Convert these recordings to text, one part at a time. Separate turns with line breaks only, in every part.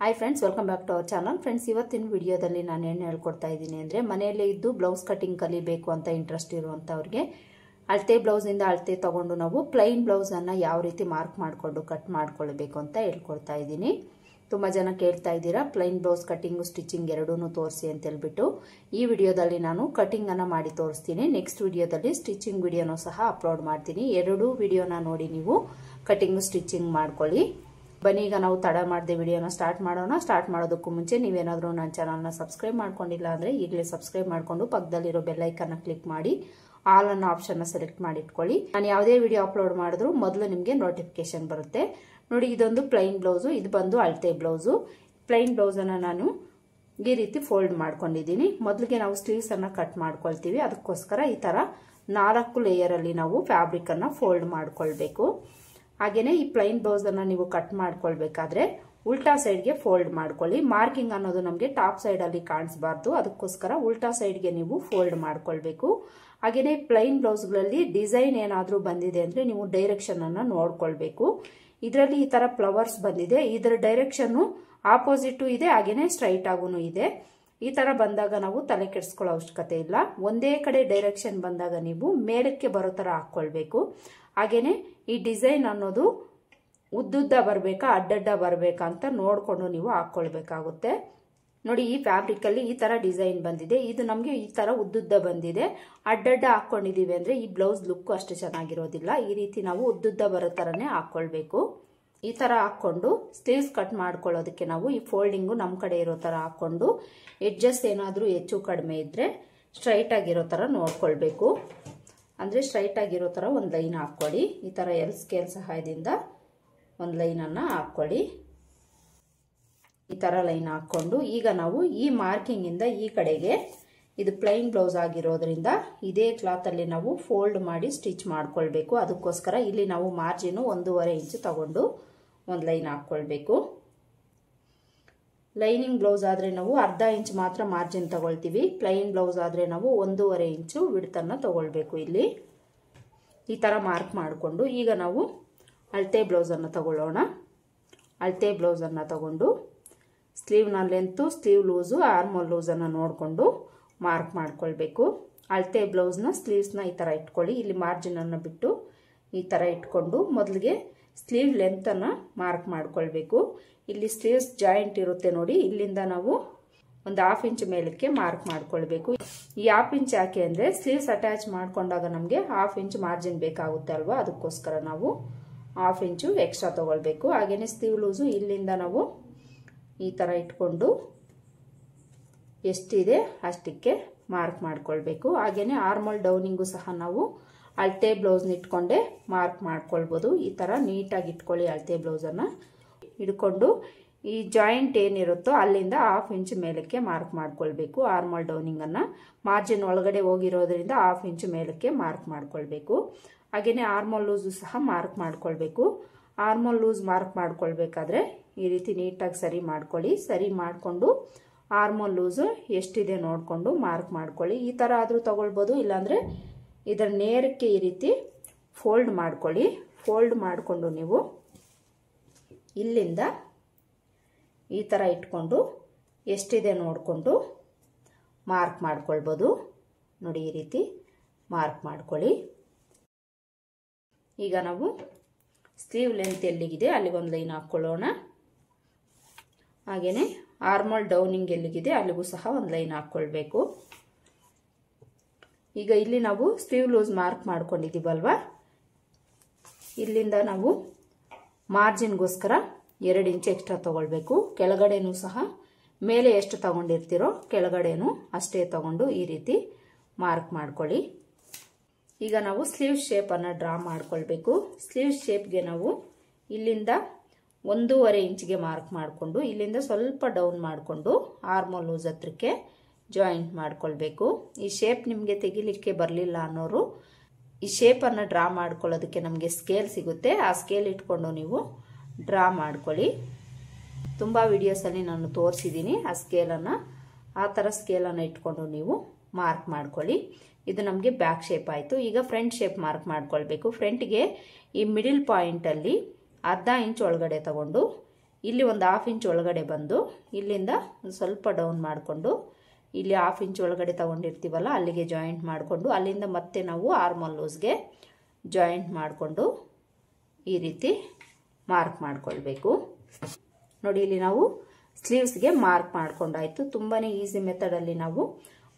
Hi friends, welcome back to our channel. Friends, ಇವತ್ತಿನ ವಿಡಿಯೋದಲ್ಲಿ ನಾನು ಏನು ಹೇಳ್ಕೊಡ್ತಾ ಇದ್ದೀನಿ ಅಂದರೆ, ಮನೆಯಲ್ಲೇ ಇದ್ದು ಬ್ಲೌಸ್ ಕಟಿಂಗ್ ಕಲಿಬೇಕು ಅಂತ ಇಂಟ್ರೆಸ್ಟ್ ಇರುವಂಥವ್ರಿಗೆ ಅಳತೆ ಬ್ಲೌಸಿಂದ ಅಳತೆ ತೊಗೊಂಡು ನಾವು ಪ್ಲೈನ್ ಬ್ಲೌಸನ್ನು ಯಾವ ರೀತಿ ಮಾರ್ಕ್ ಮಾಡಿಕೊಂಡು ಕಟ್ ಮಾಡ್ಕೊಳ್ಬೇಕು ಅಂತ ಹೇಳ್ಕೊಡ್ತಾ ಇದ್ದೀನಿ. ತುಂಬ ಜನ ಕೇಳ್ತಾ ಇದ್ದೀರಾ ಪ್ಲೈನ್ ಬ್ಲೌಸ್ ಕಟಿಂಗು ಸ್ಟಿಚಿಂಗ್ ಎರಡೂ ತೋರಿಸಿ ಅಂತ ಹೇಳ್ಬಿಟ್ಟು. ಈ ವಿಡಿಯೋದಲ್ಲಿ ನಾನು ಕಟಿಂಗನ್ನು ಮಾಡಿ ತೋರಿಸ್ತೀನಿ. ನೆಕ್ಸ್ಟ್ ವಿಡಿಯೋದಲ್ಲಿ ಸ್ಟಿಚಿಂಗ್ ವಿಡಿಯೋನೂ ಸಹ ಅಪ್ಲೋಡ್ ಮಾಡ್ತೀನಿ. ಎರಡೂ ವಿಡಿಯೋನ ನೋಡಿ ನೀವು ಕಟಿಂಗು ಸ್ಟಿಚಿಂಗ್ ಮಾಡ್ಕೊಳ್ಳಿ. ಬನ್ನಿ, ಈಗ ನಾವು ತಡ ಮಾಡದೆ ವಿಡಿಯೋನ ಸ್ಟಾರ್ಟ್ ಮಾಡೋಣ. ಸ್ಟಾರ್ಟ್ ಮಾಡೋದಕ್ಕೂ ಮುಂಚೆ ನೀವೇನಾದರೂ ನನ್ನ ಚಾನಲ್ನ ಸಬ್ಸ್ಕ್ರೈಬ್ ಮಾಡ್ಕೊಂಡಿಲ್ಲ ಅಂದರೆ ಈಗಲೇ ಸಬ್ಸ್ಕ್ರೈಬ್ ಮಾಡಿಕೊಂಡು ಪಕ್ಕದಲ್ಲಿರೋ ಬೆಲ್ಲೈಕನ್ನ ಕ್ಲಿಕ್ ಮಾಡಿ ಆಲ್ ಅನ್ನೋ ಆಪ್ಷನ್ನ ಸೆಲೆಕ್ಟ್ ಮಾಡಿ ಇಟ್ಕೊಳ್ಳಿ. ನಾನು ಯಾವುದೇ ವಿಡಿಯೋ ಅಪ್ಲೋಡ್ ಮಾಡಿದ್ರು ಮೊದಲು ನಿಮಗೆ ನೋಟಿಫಿಕೇಶನ್ ಬರುತ್ತೆ. ನೋಡಿ, ಇದೊಂದು ಪ್ಲೈನ್ ಬ್ಲೌಸು, ಇದು ಬಂದು ಅಳತೆ ಬ್ಲೌಸು. ಪ್ಲೈನ್ ಬ್ಲೌಸನ್ನು ನಾನು ಈ ರೀತಿ ಫೋಲ್ಡ್ ಮಾಡ್ಕೊಂಡಿದ್ದೀನಿ. ಮೊದಲಿಗೆ ನಾವು ಸ್ಲೀವ್ಸ್ ಅನ್ನ ಕಟ್ ಮಾಡ್ಕೊಳ್ತೀವಿ. ಅದಕ್ಕೋಸ್ಕರ ಈ ತರ 4 ಲೇಯರ್ ಅಲ್ಲಿ ನಾವು ಫ್ಯಾಬ್ರಿಕ್ ಅನ್ನ ಫೋಲ್ಡ್ ಮಾಡ್ಕೊಳ್ಬೇಕು. ಹಾಗೇನೆ ಈ ಪ್ಲೈನ್ ಬ್ಲೌಸ್ ಅನ್ನ ನೀವು ಕಟ್ ಮಾಡ್ಕೊಳ್ಬೇಕಾದ್ರೆ ಉಲ್ಟಾ ಸೈಡ್ಗೆ ಫೋಲ್ಡ್ ಮಾಡ್ಕೊಳ್ಳಿ. ಮಾರ್ಕಿಂಗ್ ಅನ್ನೋದು ನಮಗೆ ಟಾಪ್ ಸೈಡ್ ಅಲ್ಲಿ ಕಾಣಿಸಬಾರ್ದು, ಅದಕ್ಕೋಸ್ಕರ ಉಲ್ಟಾ ಸೈಡ್ಗೆ ನೀವು ಫೋಲ್ಡ್ ಮಾಡ್ಕೊಳ್ಬೇಕು. ಹಾಗೇನೆ ಪ್ಲೈನ್ ಬ್ಲೌಸ್ಗಳಲ್ಲಿ ಡಿಸೈನ್ ಏನಾದ್ರೂ ಬಂದಿದೆ ಅಂದ್ರೆ ನೀವು ಡೈರೆಕ್ಷನ್ ಅನ್ನ ನೋಡ್ಕೊಳ್ಬೇಕು. ಇದರಲ್ಲಿ ಈ ತರ ಫ್ಲವರ್ಸ್ ಬಂದಿದೆ, ಇದರ ಡೈರೆಕ್ಷನ್ ಆಪೋಸಿಟ್ ಇದೆ, ಹಾಗೇನೆ ಸ್ಟ್ರೈಟ್ ಆಗೂ ಇದೆ. ಈ ತರ ಬಂದಾಗ ನಾವು ತಲೆ ಕೆಡಿಸ್ಕೊಳ್ಳೋ ಅವಶ್ಯಕತೆ ಇಲ್ಲ. ಒಂದೇ ಕಡೆ ಡೈರೆಕ್ಷನ್ ಬಂದಾಗ ನೀವು ಮೇಲಕ್ಕೆ ಬರೋ ತರ ಹಾಕೊಳ್ಬೇಕು. ಹಾಗೇನೆ ಈ ಡಿಸೈನ್ ಅನ್ನೋದು ಉದ್ದುದ್ದ ಬರಬೇಕಾ ಅಡ್ಡಡ್ಡ ಬರಬೇಕಾ ಅಂತ ನೋಡ್ಕೊಂಡು ನೀವು ಹಾಕೊಳ್ಬೇಕಾಗುತ್ತೆ. ನೋಡಿ, ಈ ಫ್ಯಾಬ್ರಿಕ್ ಅಲ್ಲಿ ಈ ತರ ಡಿಸೈನ್ ಬಂದಿದೆ, ಇದು ನಮ್ಗೆ ಈ ತರ ಉದ್ದುದ್ದ ಬಂದಿದೆ. ಅಡ್ಡಡ್ಡ ಹಾಕೊಂಡಿದೀವಿ ಅಂದ್ರೆ ಈ ಬ್ಲೌಸ್ ಲುಕ್ ಅಷ್ಟು ಚೆನ್ನಾಗಿರೋದಿಲ್ಲ. ಈ ರೀತಿ ನಾವು ಉದ್ದುದ್ದ ಬರೋ ತರನೇ ಹಾಕೊಳ್ಬೇಕು. ಈ ತರ ಹಾಕೊಂಡು ಸ್ಲೀವ್ಸ್ ಕಟ್ ಮಾಡ್ಕೊಳ್ಳೋದಕ್ಕೆ ನಾವು ಈ ಫೋಲ್ಡಿಂಗು ನಮ್ ಕಡೆ ಇರೋ ತರ ಹಾಕೊಂಡು ಎಡ್ಜಸ್ ಏನಾದ್ರೂ ಹೆಚ್ಚು ಕಡಿಮೆ ಇದ್ರೆ ಸ್ಟ್ರೈಟ್ ಆಗಿರೋ ತರ ನೋಡ್ಕೊಳ್ಬೇಕು. ಅಂದ್ರೆ ಸ್ಟ್ರೈಟ್ ಆಗಿರೋ ತರ ಒಂದು ಲೈನ್ ಹಾಕೊಳ್ಳಿ. ಈ ತರ ಎಲ್ ಸ್ಕೇಲ್ ಸಹಾಯದಿಂದ ಒಂದು ಲೈನ್ ಅನ್ನ ಹಾಕೊಳ್ಳಿ. ಈ ತರ ಲೈನ್ ಹಾಕೊಂಡು ಈಗ ನಾವು ಈ ಮಾರ್ಕಿಂಗ್ ಇಂದ ಈ ಕಡೆಗೆ, ಇದು ಪ್ಲೈನ್ ಬ್ಲೌಸ್ ಆಗಿರೋದ್ರಿಂದ ಇದೇ ಕ್ಲಾತ್ ಅಲ್ಲಿ ನಾವು ಫೋಲ್ಡ್ ಮಾಡಿ ಸ್ಟಿಚ್ ಮಾಡ್ಕೊಳ್ಬೇಕು. ಅದಕ್ಕೋಸ್ಕರ ಇಲ್ಲಿ ನಾವು ಮಾರ್ಜಿನ್ 1.5 ಇಂಚು ತಗೊಂಡು ಒಂದು ಲೈನ್ ಹಾಕೊಳ್ಬೇಕು. ಲೈನಿಂಗ್ ಬ್ಲೌಸ್ ಆದ್ರೆ ನಾವು ಅರ್ಧ ಇಂಚ್ ಮಾತ್ರ ಮಾರ್ಜಿನ್ ತಗೊಳ್ತೀವಿ. ಪ್ಲೈನ್ ಬ್ಲೌಸ್ ಆದ್ರೆ ನಾವು 1.5 ಇಂಚು ವಿಡ್ತನ್ನ ತಗೊಳ್ಬೇಕು. ಇಲ್ಲಿ ಈ ತರ ಮಾರ್ಕ್ ಮಾಡಿಕೊಂಡು ಈಗ ನಾವು ಅಳತೆ ಬ್ಲೌಸ್ ಅನ್ನು ತಗೊಳ್ಳೋಣ. ಅಳತೆ ಬ್ಲೌಸ್ ಅನ್ನ ತಗೊಂಡು ಸ್ಲೀವ್ನ length, sleeve loose, armhole loose ಅನ್ನ ನೋಡಿಕೊಂಡು ಮಾರ್ಕ್ ಮಾಡ್ಕೊಳ್ಬೇಕು. ಅಳತೆ ಬ್ಲೌಸ್ನ ಸ್ಲೀವ್ಸ್ನ ಈ ತರ ಇಟ್ಕೊಳ್ಳಿ. ಇಲ್ಲಿ ಮಾರ್ಜಿನ್ ಅನ್ನ ಬಿಟ್ಟು ಈ ತರ ಇಟ್ಕೊಂಡು ಮೊದಲಿಗೆ ಸ್ಲೀವ್ ಲೆಂತ್ ಅನ್ನ ಮಾರ್ಕ್ ಮಾಡ್ಕೊಳ್ಬೇಕು. ಇಲ್ಲಿ ಸ್ಲೀವ್ಸ್ ಜಾಯಿಂಟ್ ಇರುತ್ತೆ ನೋಡಿ, ಇಲ್ಲಿಂದ ನಾವು ಒಂದು 1/2 ಇಂಚ್ ಮೇಲಕ್ಕೆ ಮಾರ್ಕ್ ಮಾಡ್ಕೊಳ್ಬೇಕು. ಈ 1/2 ಇಂಚ್ ಯಾಕೆ ಅಂದ್ರೆ ಸ್ಲೀವ್ಸ್ ಅಟ್ಯಾಚ್ ಮಾಡ್ಕೊಂಡಾಗ ನಮಗೆ 1/2 ಇಂಚ್ ಮಾರ್ಜಿನ್ ಬೇಕಾಗುತ್ತೆ ಅಲ್ವಾ, ಅದಕ್ಕೋಸ್ಕರ ನಾವು 1/2 ಇಂಚು ಎಕ್ಸ್ಟ್ರಾ ತಗೊಳ್ಬೇಕು. ಹಾಗೇನೆ ಸ್ಲೀವ್ ಲೂಸು ಇಲ್ಲಿಂದ ನಾವು ಈ ತರ ಇಟ್ಕೊಂಡು ಎಷ್ಟಿದೆ ಅಷ್ಟಕ್ಕೆ ಮಾರ್ಕ್ ಮಾಡ್ಕೊಳ್ಬೇಕು. ಹಾಗೇನೆ ಆರ್ಮೋಲ್ ಡೌನಿಂಗು ಸಹ ನಾವು ಅಳತೆ ಬ್ಲೌಸ್ನ ಇಟ್ಕೊಂಡೆ ಮಾರ್ಕ್ ಮಾಡ್ಕೊಳ್ಬೋದು. ಈ ತರ ನೀಟಾಗಿ ಇಟ್ಕೊಳ್ಳಿ. ಅಳತೆ ಬ್ಲೌಸ್ ಅನ್ನ ಹಿಡ್ಕೊಂಡು ಈ ಜಾಯಿಂಟ್ ಏನಿರುತ್ತೋ ಅಲ್ಲಿಂದ 1/2 ಇಂಚ್ ಮೇಲಕ್ಕೆ ಮಾರ್ಕ್ ಮಾಡ್ಕೊಳ್ಬೇಕು. ಆರ್ಮೋಲ್ ಡೌನಿಂಗ್ ಅನ್ನ ಮಾರ್ಜಿನ್ ಒಳಗಡೆ ಹೋಗಿರೋದ್ರಿಂದ 1/2 ಇಂಚ್ ಮೇಲಕ್ಕೆ ಮಾರ್ಕ್ ಮಾಡ್ಕೊಳ್ಬೇಕು. ಹಾಗೇನೆ ಆರ್ಮೋಲ್ ಲೂಸು ಸಹ ಮಾರ್ಕ್ ಮಾಡ್ಕೊಳ್ಬೇಕು. ಆರ್ಮೋಲ್ ಲೂಸ್ ಮಾರ್ಕ್ ಮಾಡ್ಕೊಳ್ಬೇಕಾದ್ರೆ ಈ ರೀತಿ ನೀಟಾಗಿ ಸರಿ ಮಾಡ್ಕೊಳ್ಳಿ. ಸರಿ ಮಾಡಿಕೊಂಡು ಆರ್ಮೋಲ್ ಲೂಸು ಎಷ್ಟಿದೆ ನೋಡಿಕೊಂಡು ಮಾರ್ಕ್ ಮಾಡ್ಕೊಳ್ಳಿ. ಈ ತರ ಆದ್ರೂ ತಗೊಳ್ಬೋದು, ಇಲ್ಲಾಂದ್ರೆ ಇದರ ನೇರಕ್ಕೆ ಈ ರೀತಿ ಫೋಲ್ಡ್ ಮಾಡ್ಕೊಳ್ಳಿ. ಫೋಲ್ಡ್ ಮಾಡಿಕೊಂಡು ನೀವು ಇಲ್ಲಿಂದ ಈ ತರ ಇಟ್ಕೊಂಡು ಎಷ್ಟಿದೆ ನೋಡಿಕೊಂಡು ಮಾರ್ಕ್ ಮಾಡ್ಕೊಳ್ಬೋದು. ನೋಡಿ, ಈ ರೀತಿ ಮಾರ್ಕ್ ಮಾಡ್ಕೊಳ್ಳಿ. ಈಗ ನಾವು ಸ್ಲೀವ್ ಲೆಂತ್ ಎಲ್ಲಿಗಿದೆ ಅಲ್ಲಿಗೊಂದು ಲೈನ್ ಹಾಕೊಳ್ಳೋಣ. ಹಾಗೇನೆ ಆರ್ಮೋಲ್ ಡೌನಿಂಗ್ ಎಲ್ಲಿಗಿದೆ ಅಲ್ಲಿಗೂ ಸಹ ಒಂದು ಲೈನ್ ಹಾಕೊಳ್ಬೇಕು. ಈಗ ಇಲ್ಲಿ ನಾವು ಸ್ಲೀವ್ ಲೂಸ್ ಮಾರ್ಕ್ ಮಾಡ್ಕೊಂಡಿದೀವಲ್ವಾ, ಇಲ್ಲಿಂದ ನಾವು ಮಾರ್ಜಿನ್ಗೋಸ್ಕರ 2 ಇಂಚ್ ಎಕ್ಸ್ಟ್ರಾ ತಗೊಳ್ಬೇಕು. ಕೆಳಗಡೆನೂ ಸಹ ಮೇಲೆ ಎಷ್ಟು ತಗೊಂಡಿರ್ತೀರೋ ಕೆಳಗಡೆನೂ ಅಷ್ಟೇ ತಗೊಂಡು ಈ ರೀತಿ ಮಾರ್ಕ್ ಮಾಡ್ಕೊಳ್ಳಿ. ಈಗ ನಾವು ಸ್ಲೀವ್ ಶೇಪ್ ಅನ್ನ ಡ್ರಾ ಮಾಡ್ಕೊಳ್ಬೇಕು. ಸ್ಲೀವ್ ಶೇಪ್ಗೆ ನಾವು ಇಲ್ಲಿಂದ 1.5 ಇಂಚ್ಗೆ ಮಾರ್ಕ್ ಮಾಡಿಕೊಂಡು ಇಲ್ಲಿಂದ ಸ್ವಲ್ಪ ಡೌನ್ ಮಾಡಿಕೊಂಡು ಆರ್ಮೋಲ್ ಲೂಸ್ ಹತ್ರಕ್ಕೆ ಜಾಯಿಂಟ್ ಮಾಡ್ಕೊಳ್ಬೇಕು. ಈ ಶೇಪ್ ನಿಮಗೆ ತೆಗಿಲಿಕ್ಕೆ ಬರಲಿಲ್ಲ ಅನ್ನೋರು ಈ ಶೇಪ್ ಅನ್ನ ಡ್ರಾ ಮಾಡ್ಕೊಳ್ಳೋದಕ್ಕೆ ನಮಗೆ ಸ್ಕೇಲ್ ಸಿಗುತ್ತೆ, ಆ ಸ್ಕೇಲ್ ಇಟ್ಕೊಂಡು ನೀವು ಡ್ರಾ ಮಾಡ್ಕೊಳ್ಳಿ. ತುಂಬಾ ವಿಡಿಯೋಸ್ ಅಲ್ಲಿ ನಾನು ತೋರಿಸಿದ್ದೀನಿ ಆ ಸ್ಕೇಲ್ ಅನ್ನ. ಆ ತರ ಸ್ಕೇಲ್ ಅನ್ನ ಇಟ್ಕೊಂಡು ನೀವು ಮಾರ್ಕ್ ಮಾಡ್ಕೊಳ್ಳಿ. ಇದು ನಮಗೆ ಬ್ಯಾಕ್ ಶೇಪ್ ಆಯ್ತು. ಈಗ ಫ್ರಂಟ್ ಶೇಪ್ ಮಾರ್ಕ್ ಮಾಡ್ಕೊಳ್ಬೇಕು. ಫ್ರಂಟ್ಗೆ ಈ ಮಿಡಿಲ್ ಪಾಯಿಂಟ್ ಅಲ್ಲಿ 1/2 ಇಂಚ್ ಒಳಗಡೆ ತಗೊಂಡು ಇಲ್ಲಿ ಒಂದು 1/2 ಇಂಚ್ ಒಳಗಡೆ ಬಂದು ಇಲ್ಲಿಂದ ಸ್ವಲ್ಪ ಡೌನ್ ಮಾಡಿಕೊಂಡು ಇಲ್ಲಿ 1/2 ಇಂಚ್ ಒಳಗಡೆ ತಗೊಂಡಿರ್ತೀವಲ್ಲ ಅಲ್ಲಿಗೆ ಜಾಯಿಂಟ್ ಮಾಡಿಕೊಂಡು ಅಲ್ಲಿಂದ ಮತ್ತೆ ನಾವು ಆರ್ಮ್ ಲೂಸ್ಗೆ ಜಾಯಿಂಟ್ ಮಾಡಿಕೊಂಡು ಈ ರೀತಿ ಮಾರ್ಕ್ ಮಾಡ್ಕೊಳ್ಬೇಕು. ನೋಡಿ ಇಲ್ಲಿ ನಾವು ಸ್ಲೀವ್ಸ್ಗೆ ಮಾರ್ಕ್ ಮಾಡ್ಕೊಂಡಾಯ್ತು. ತುಂಬಾನೇ ಈಸಿ ಮೆಥಡಲ್ಲಿ ನಾವು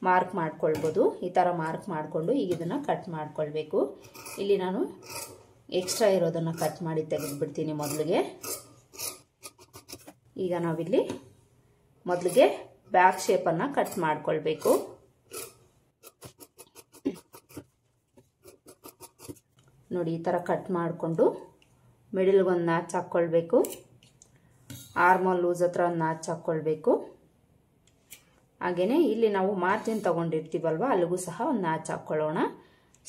ಮಾರ್ಕ್ ಮಾಡ್ಕೊಳ್ಬೋದು. ಈ ಥರ ಮಾರ್ಕ್ ಮಾಡಿಕೊಂಡು ಈಗ ಇದನ್ನು ಕಟ್ ಮಾಡ್ಕೊಳ್ಬೇಕು. ಇಲ್ಲಿ ನಾನು ಎಕ್ಸ್ಟ್ರಾ ಇರೋದನ್ನು ಕಟ್ ಮಾಡಿ ತೆಗೆದುಬಿಡ್ತೀನಿ ಮೊದಲಿಗೆ. ಈಗ ನಾವಿಲ್ಲಿ ಮೊದಲಿಗೆ ಬ್ಯಾಕ್ ಶೇಪನ್ನು ಕಟ್ ಮಾಡ್ಕೊಳ್ಬೇಕು. ನೋಡಿ ಈ ಥರ ಕಟ್ ಮಾಡಿಕೊಂಡು ಮಿಡಲ್ಗೊಂದು ನಾಚ್ ಹಾಕ್ಕೊಳ್ಬೇಕು. ಆರ್ಮೋಲ್ ಲೂಸ್ ಹತ್ರ ಒಂದು ನಾಚ್ ಹಾಕ್ಕೊಳ್ಬೇಕು. ಹಾಗೆಯೇ ಇಲ್ಲಿ ನಾವು ಮಾರ್ಜಿನ್ ತಗೊಂಡಿರ್ತೀವಲ್ವ ಅಲ್ಲಿಗೂ ಸಹ ಒಂದು ನಾಚ್ ಹಾಕ್ಕೊಳ್ಳೋಣ.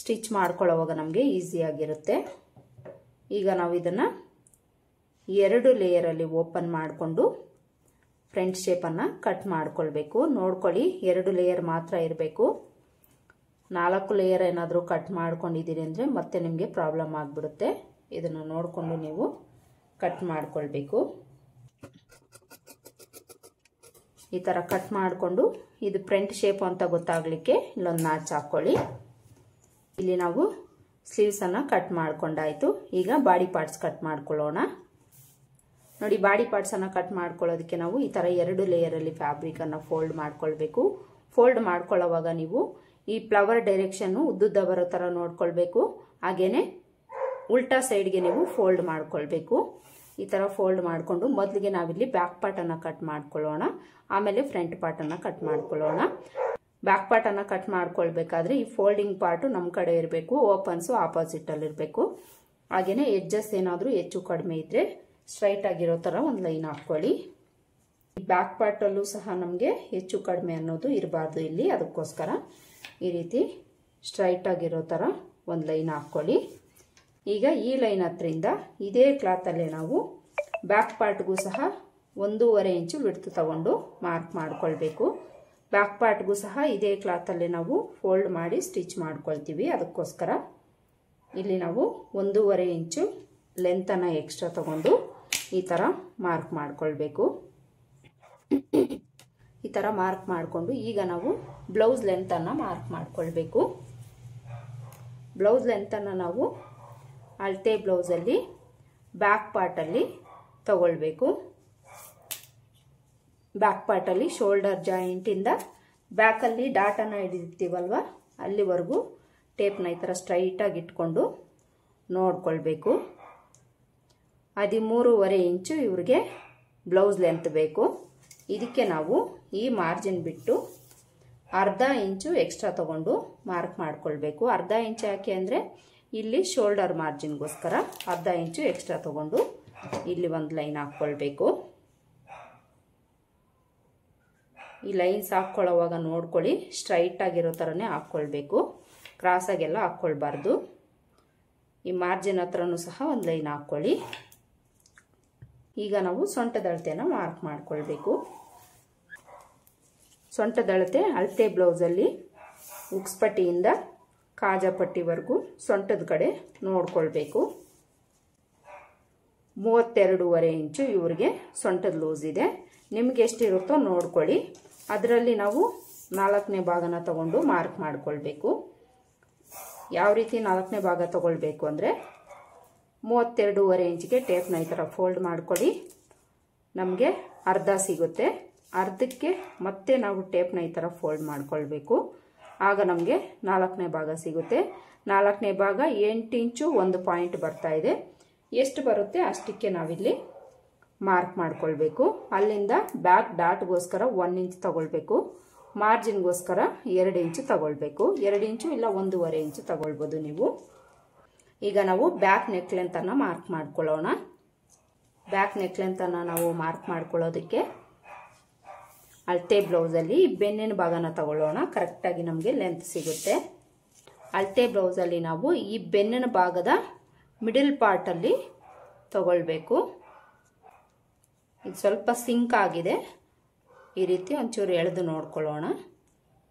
ಸ್ಟಿಚ್ ಮಾಡ್ಕೊಳ್ಳೋವಾಗ ನಮಗೆ ಈಸಿಯಾಗಿರುತ್ತೆ. ಈಗ ನಾವು ಇದನ್ನು 2 ಲೇಯರಲ್ಲಿ ಓಪನ್ ಮಾಡಿಕೊಂಡು ಫ್ರಂಟ್ ಶೇಪನ್ನು ಕಟ್ ಮಾಡ್ಕೊಳ್ಬೇಕು. ನೋಡ್ಕೊಳ್ಳಿ 2 ಲೇಯರ್ ಮಾತ್ರ ಇರಬೇಕು. 4 ಲೇಯರ್ ಏನಾದರೂ ಕಟ್ ಮಾಡ್ಕೊಂಡಿದ್ದೀರಿ ಅಂದರೆ ಮತ್ತೆ ನಿಮಗೆ ಪ್ರಾಬ್ಲಮ್ ಆಗಿಬಿಡುತ್ತೆ. ಇದನ್ನು ನೋಡಿಕೊಂಡು ನೀವು ಕಟ್ ಮಾಡ್ಕೊಳ್ಬೇಕು. ಈ ಥರ ಕಟ್ ಮಾಡಿಕೊಂಡು ಇದು ಫ್ರಂಟ್ ಶೇಪ್ ಅಂತ ಗೊತ್ತಾಗಲಿಕ್ಕೆ ಇಲ್ಲೊಂದು ನಾಚ್ ಹಾಕ್ಕೊಳ್ಳಿ. ಇಲ್ಲಿ ನಾವು ಸ್ಲೀವ್ಸನ್ನು ಕಟ್ ಮಾಡ್ಕೊಂಡಾಯಿತು. ಈಗ ಬಾಡಿ ಪಾರ್ಟ್ಸ್ ಕಟ್ ಮಾಡ್ಕೊಳ್ಳೋಣ. ನೋಡಿ ಬಾಡಿ ಪಾರ್ಟ್ಸನ್ನು ಕಟ್ ಮಾಡ್ಕೊಳ್ಳೋದಕ್ಕೆ ನಾವು ಈ ಥರ 2 ಲೇಯರಲ್ಲಿ ಫ್ಯಾಬ್ರಿಕನ್ನು ಫೋಲ್ಡ್ ಮಾಡ್ಕೊಳ್ಬೇಕು. ಫೋಲ್ಡ್ ಮಾಡ್ಕೊಳ್ಳೋವಾಗ ನೀವು ಈ ಫ್ಲವರ್ ಡೈರೆಕ್ಷನ್ನು ಉದ್ದುದ್ದ ಬರೋ ಥರ ನೋಡ್ಕೊಳ್ಬೇಕು. ಹಾಗೆಯೇ ಉಲ್ಟಾ ಸೈಡ್ಗೆ ನೀವು ಫೋಲ್ಡ್ ಮಾಡ್ಕೊಳ್ಬೇಕು. ಈ ಥರ ಫೋಲ್ಡ್ ಮಾಡಿಕೊಂಡು ಮೊದಲಿಗೆ ನಾವಿಲ್ಲಿ ಬ್ಯಾಕ್ ಪಾರ್ಟನ್ನು ಕಟ್ ಮಾಡ್ಕೊಳ್ಳೋಣ. ಆಮೇಲೆ ಫ್ರಂಟ್ ಪಾರ್ಟನ್ನು ಕಟ್ ಮಾಡ್ಕೊಳ್ಳೋಣ. ಬ್ಯಾಕ್ ಪಾರ್ಟನ್ನು ಕಟ್ ಮಾಡ್ಕೊಳ್ಬೇಕಾದ್ರೆ ಈ ಫೋಲ್ಡಿಂಗ್ ಪಾರ್ಟು ನಮ್ಮ ಕಡೆ ಇರಬೇಕು, ಓಪನ್ಸು ಆಪೋಸಿಟಲ್ಲಿ ಇರಬೇಕು. ಹಾಗೆಯೇ ಎಡ್ಜಸ್ ಏನಾದರೂ ಹೆಚ್ಚು ಕಡಿಮೆ ಇದ್ದರೆ ಸ್ಟ್ರೈಟ್ ಆಗಿರೋ ಥರ ಒಂದು ಲೈನ್ ಹಾಕ್ಕೊಳ್ಳಿ. ಬ್ಯಾಕ್ ಪಾರ್ಟಲ್ಲೂ ಸಹ ನಮಗೆ ಹೆಚ್ಚು ಕಡಿಮೆ ಅನ್ನೋದು ಇರಬಾರ್ದು ಇಲ್ಲಿ. ಅದಕ್ಕೋಸ್ಕರ ಈ ರೀತಿ ಸ್ಟ್ರೈಟ್ ಆಗಿರೋ ಥರ ಒಂದು ಲೈನ್ ಹಾಕ್ಕೊಳ್ಳಿ. ಈಗ ಈ ಲೈನ್ ಹತ್ರಿಂದ ಇದೇ ಕ್ಲಾತಲ್ಲೇ ನಾವು ಬ್ಯಾಕ್ ಪಾರ್ಟ್ಗೂ ಸಹ 1.5 ಇಂಚು ವಿಡ್ತ್ ತಗೊಂಡು ಮಾರ್ಕ್ ಮಾಡ್ಕೊಳ್ಬೇಕು. ಬ್ಯಾಕ್ ಪಾರ್ಟ್ಗೂ ಸಹ ಇದೇ ಕ್ಲಾತಲ್ಲೇ ನಾವು ಫೋಲ್ಡ್ ಮಾಡಿ ಸ್ಟಿಚ್ ಮಾಡ್ಕೊಳ್ತೀವಿ. ಅದಕ್ಕೋಸ್ಕರ ಇಲ್ಲಿ ನಾವು 1.5 ಇಂಚು ಲೆಂತನ್ನು ಎಕ್ಸ್ಟ್ರಾ ತಗೊಂಡು ಈ ಥರ ಮಾರ್ಕ್ ಮಾಡ್ಕೊಳ್ಬೇಕು. ಈ ಥರ ಮಾರ್ಕ್ ಮಾಡಿಕೊಂಡು ಈಗ ನಾವು ಬ್ಲೌಸ್ ಲೆಂತನ್ನು ಮಾರ್ಕ್ ಮಾಡ್ಕೊಳ್ಬೇಕು. ಬ್ಲೌಸ್ ಲೆಂತನ್ನು ನಾವು ಅಳತೆ ಬ್ಲೌಸಲ್ಲಿ ಬ್ಯಾಕ್ ಪಾರ್ಟಲ್ಲಿ ತಗೊಳ್ಬೇಕು. ಬ್ಯಾಕ್ ಪಾರ್ಟಲ್ಲಿ ಶೋಲ್ಡರ್ ಜಾಯಿಂಟಿಂದ ಬ್ಯಾಕಲ್ಲಿ ಡಾಟನ್ನು ಹಿಡಿದಿರ್ತೀವಲ್ವ ಅಲ್ಲಿವರೆಗೂ ಟೇಪ್ನ ಈ ಥರ ಸ್ಟ್ರೈಟಾಗಿ ಇಟ್ಕೊಂಡು ನೋಡ್ಕೊಳ್ಬೇಕು. 13.5 ಇಂಚು ಇವ್ರಿಗೆ ಬ್ಲೌಸ್ ಲೆಂತ್ ಬೇಕು. ಇದಕ್ಕೆ ನಾವು ಈ ಮಾರ್ಜಿನ್ ಬಿಟ್ಟು 1/2 ಇಂಚು ಎಕ್ಸ್ಟ್ರಾ ತಗೊಂಡು ಮಾರ್ಕ್ ಮಾಡ್ಕೊಳ್ಬೇಕು. 1/2 ಇಂಚು ಯಾಕೆ ಅಂದರೆ ಇಲ್ಲಿ ಶೋಲ್ಡರ್ ಮಾರ್ಜಿನ್ಗೋಸ್ಕರ 1/2 ಇಂಚು ಎಕ್ಸ್ಟ್ರಾ ತಗೊಂಡು ಇಲ್ಲಿ ಒಂದು ಲೈನ್ ಹಾಕ್ಕೊಳ್ಬೇಕು. ಈ ಲೈನ್ಸ್ ಹಾಕ್ಕೊಳ್ಳೋವಾಗ ನೋಡ್ಕೊಳ್ಳಿ ಸ್ಟ್ರೈಟ್ ಆಗಿರೋ ಥರನೇ ಹಾಕ್ಕೊಳ್ಬೇಕು. ಕ್ರಾಸಾಗೆಲ್ಲ ಹಾಕ್ಕೊಳ್ಬಾರ್ದು. ಈ ಮಾರ್ಜಿನ್ ಹತ್ರನೂ ಸಹ ಒಂದು ಲೈನ್ ಹಾಕ್ಕೊಳ್ಳಿ. ಈಗ ನಾವು ಸೊಂಟದ ಅಳತೆನ ಮಾರ್ಕ್ ಮಾಡ್ಕೊಳ್ಬೇಕು. ಸೊಂಟದ ಅಳತೆ ಅಳತೆ ಬ್ಲೌಸಲ್ಲಿ ಉಕ್ಸ್ಪಟ್ಟಿಯಿಂದ ಕಾಜಾಪಟ್ಟಿವರೆಗೂ ಸೊಂಟದ ಕಡೆ ನೋಡ್ಕೊಳ್ಬೇಕು. 32.5 ಇಂಚು ಇವ್ರಿಗೆ ಸೊಂಟದ ಲೂಸ್ ಇದೆ. ನಿಮ್ಗೆ ಎಷ್ಟಿರುತ್ತೋ ನೋಡ್ಕೊಳ್ಳಿ. ಅದರಲ್ಲಿ ನಾವು 4ನೇ ಭಾಗನ ತಗೊಂಡು ಮಾರ್ಕ್ ಮಾಡ್ಕೊಳ್ಬೇಕು. ಯಾವ ರೀತಿ 4ನೇ ಭಾಗ ತಗೊಳ್ಬೇಕು ಅಂದರೆ 32.5 ಇಂಚಿಗೆ ಟೇಪ್ನ ಈ ಥರ ಫೋಲ್ಡ್ ಮಾಡ್ಕೊಳ್ಳಿ. ನಮಗೆ ಅರ್ಧ ಸಿಗುತ್ತೆ. ಅರ್ಧಕ್ಕೆ ಮತ್ತೆ ನಾವು ಟೇಪ್ನ ಈ ಥರ ಫೋಲ್ಡ್ ಮಾಡ್ಕೊಳ್ಬೇಕು. ಆಗ ನಮಗೆ 4ನೇ ಭಾಗ ಸಿಗುತ್ತೆ. 4ನೇ ಭಾಗ 8 ಇಂಚು 1 ಪಾಯಿಂಟ್ ಬರ್ತಾ ಇದೆ. ಎಷ್ಟು ಬರುತ್ತೆ ಅಷ್ಟಕ್ಕೆ ನಾವಿಲ್ಲಿ ಮಾರ್ಕ್ ಮಾಡ್ಕೊಳ್ಬೇಕು. ಅಲ್ಲಿಂದ ಬ್ಯಾಕ್ ಡಾಟ್ಗೋಸ್ಕರ 1 ಇಂಚ್ ತಗೊಳ್ಬೇಕು. ಮಾರ್ಜಿನ್ಗೋಸ್ಕರ 2 ಇಂಚು ತಗೊಳ್ಬೇಕು. 2 ಇಂಚು ಇಲ್ಲ 1.5 ಇಂಚು ತಗೊಳ್ಬೋದು ನೀವು. ಈಗ ನಾವು ಬ್ಯಾಕ್ ನೆಕ್ ಲೆಂತನ್ನು ಮಾರ್ಕ್ ಮಾಡ್ಕೊಳ್ಳೋಣ. ಬ್ಯಾಕ್ ನೆಕ್ ಲೆಂತನ್ನು ನಾವು ಮಾರ್ಕ್ ಮಾಡ್ಕೊಳ್ಳೋದಕ್ಕೆ ಅಳತೆ ಬ್ಲೌಸಲ್ಲಿ ಬೆನ್ನಿನ ಭಾಗನ ತಗೊಳ್ಳೋಣ. ಕರೆಕ್ಟಾಗಿ ನಮಗೆ ಲೆಂತ್ ಸಿಗುತ್ತೆ. ಅಳತೆ ಬ್ಲೌಸಲ್ಲಿ ನಾವು ಈ ಬೆನ್ನಿನ ಭಾಗದ ಮಿಡಲ್ ಪಾರ್ಟಲ್ಲಿ ತಗೊಳ್ಬೇಕು. ಇದು ಸ್ವಲ್ಪ ಸಿಂಕ್ ಆಗಿದೆ. ಈ ರೀತಿ ಒಂಚೂರು ಎಳೆದು ನೋಡ್ಕೊಳ್ಳೋಣ.